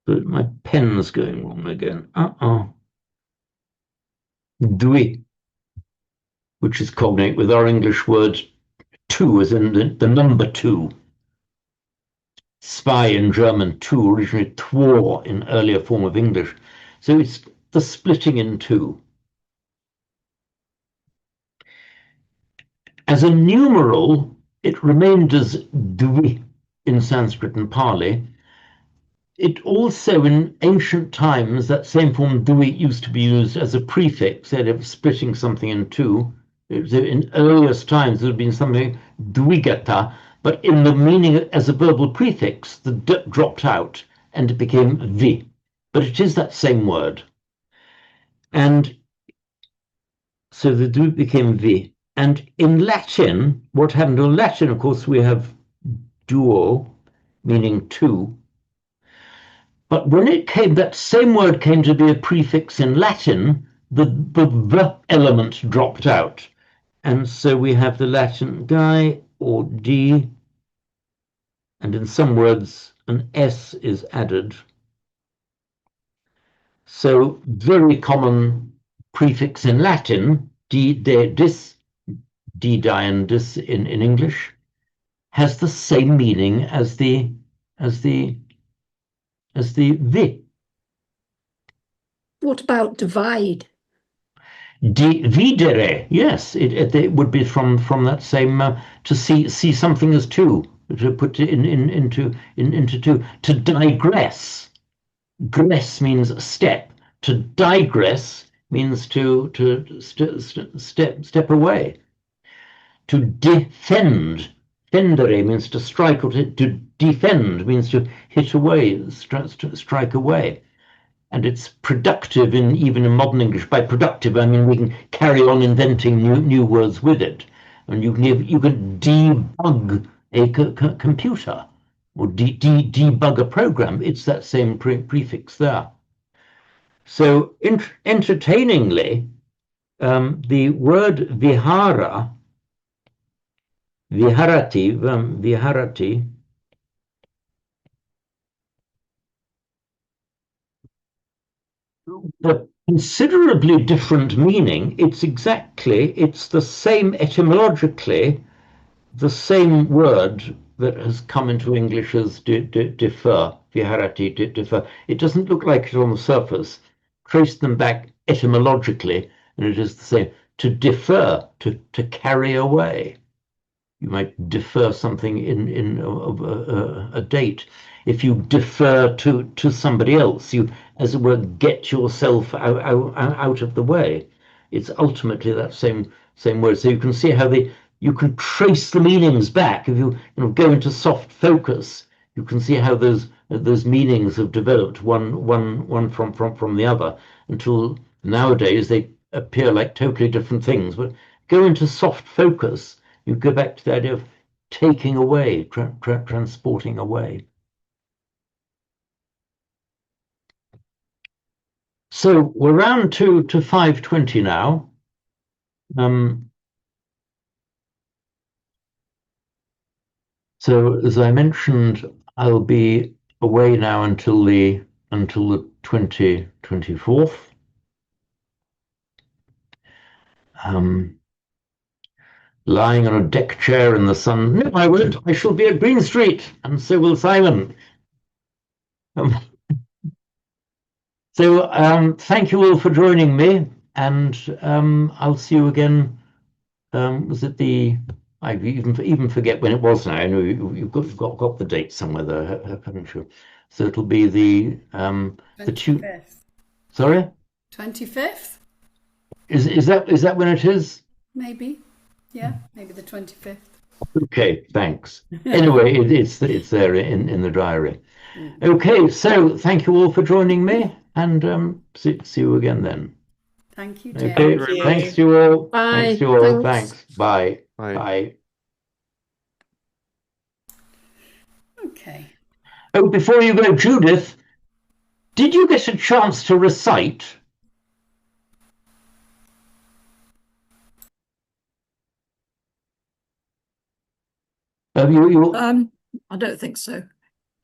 But my pen's going wrong again. Dwi, which is cognate with our English word two, as in the number two. Spy in German, two, originally två in earlier form of English. So it's the splitting in two. As a numeral, it remained as dwi in Sanskrit and Pali. It also, in ancient times, that same form dwi used to be used as a prefix, instead of splitting something in two. In earliest times, there had been something dwigata, but in the meaning as a verbal prefix, the d dropped out and it became vi. But it is that same word. And so the dwi became vi. And in Latin, what happened in Latin, of course, we have duo, meaning two. But when it came, that same word came to be a prefix in Latin, the v element dropped out. And so we have the Latin guy or d, and in some words, an s is added. So very common prefix in Latin, d, de, dis, d, die, and dis in English, has the same meaning as the vi. What about divide? Dividere, yes, it would be from that same to see something as two, to put it into two. To digress, gress means step. To digress means to step away. To defend, fendere means to strike, or to defend means to hit away, strike away. And it's productive even in modern English. By productive, I mean we can carry on inventing new words with it. And you can debug a computer or debug a program. It's that same prefix there. So entertainingly, the word viharati, the considerably different meaning. It's the same etymologically, the same word that has come into English as defer, viharati, defer. It doesn't look like it on the surface. Trace them back etymologically, and it is the same. To defer, to carry away. You might defer something in a date. If you defer to somebody else, you, as it were, get yourself out of the way. It's ultimately that same word. So you can see how you can trace the meanings back. If you go into soft focus, you can see how those meanings have developed one from the other, until nowadays they appear like totally different things. But go into soft focus, you go back to the idea of taking away, transporting away. So we're round to 5:20 now. So as I mentioned, I'll be away now until the 24th. Lying on a deck chair in the sun. No, I won't. I shall be at Green Street, and so will Simon. So thank you all for joining me, and I'll see you again. Was it I even forget when it was now. I know you've got the date somewhere there, haven't you? So it'll be the 25th. Sorry? 25th? Is that when it is? Maybe. Yeah, maybe the 25th. Okay, thanks. Anyway, it's there in the diary. Okay, so thank you all for joining me, and see you again then. Thank you, Jay. Okay, Thank you. thanks to you all. Bye. Thanks to you all. Thanks. Thanks. Bye. Bye. Bye. Okay. Oh, before you go, Judith, did you get a chance to recite? I don't think so.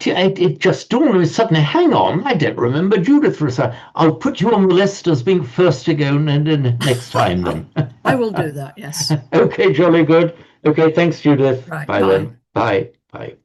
It just dawned on me suddenly, hang on, I don't remember Judith recite. I'll put you on the list as being first to go next time then. I will do that, yes. Okay, jolly good. Okay, thanks, Judith. Right, Bye bye. then. Bye. Bye.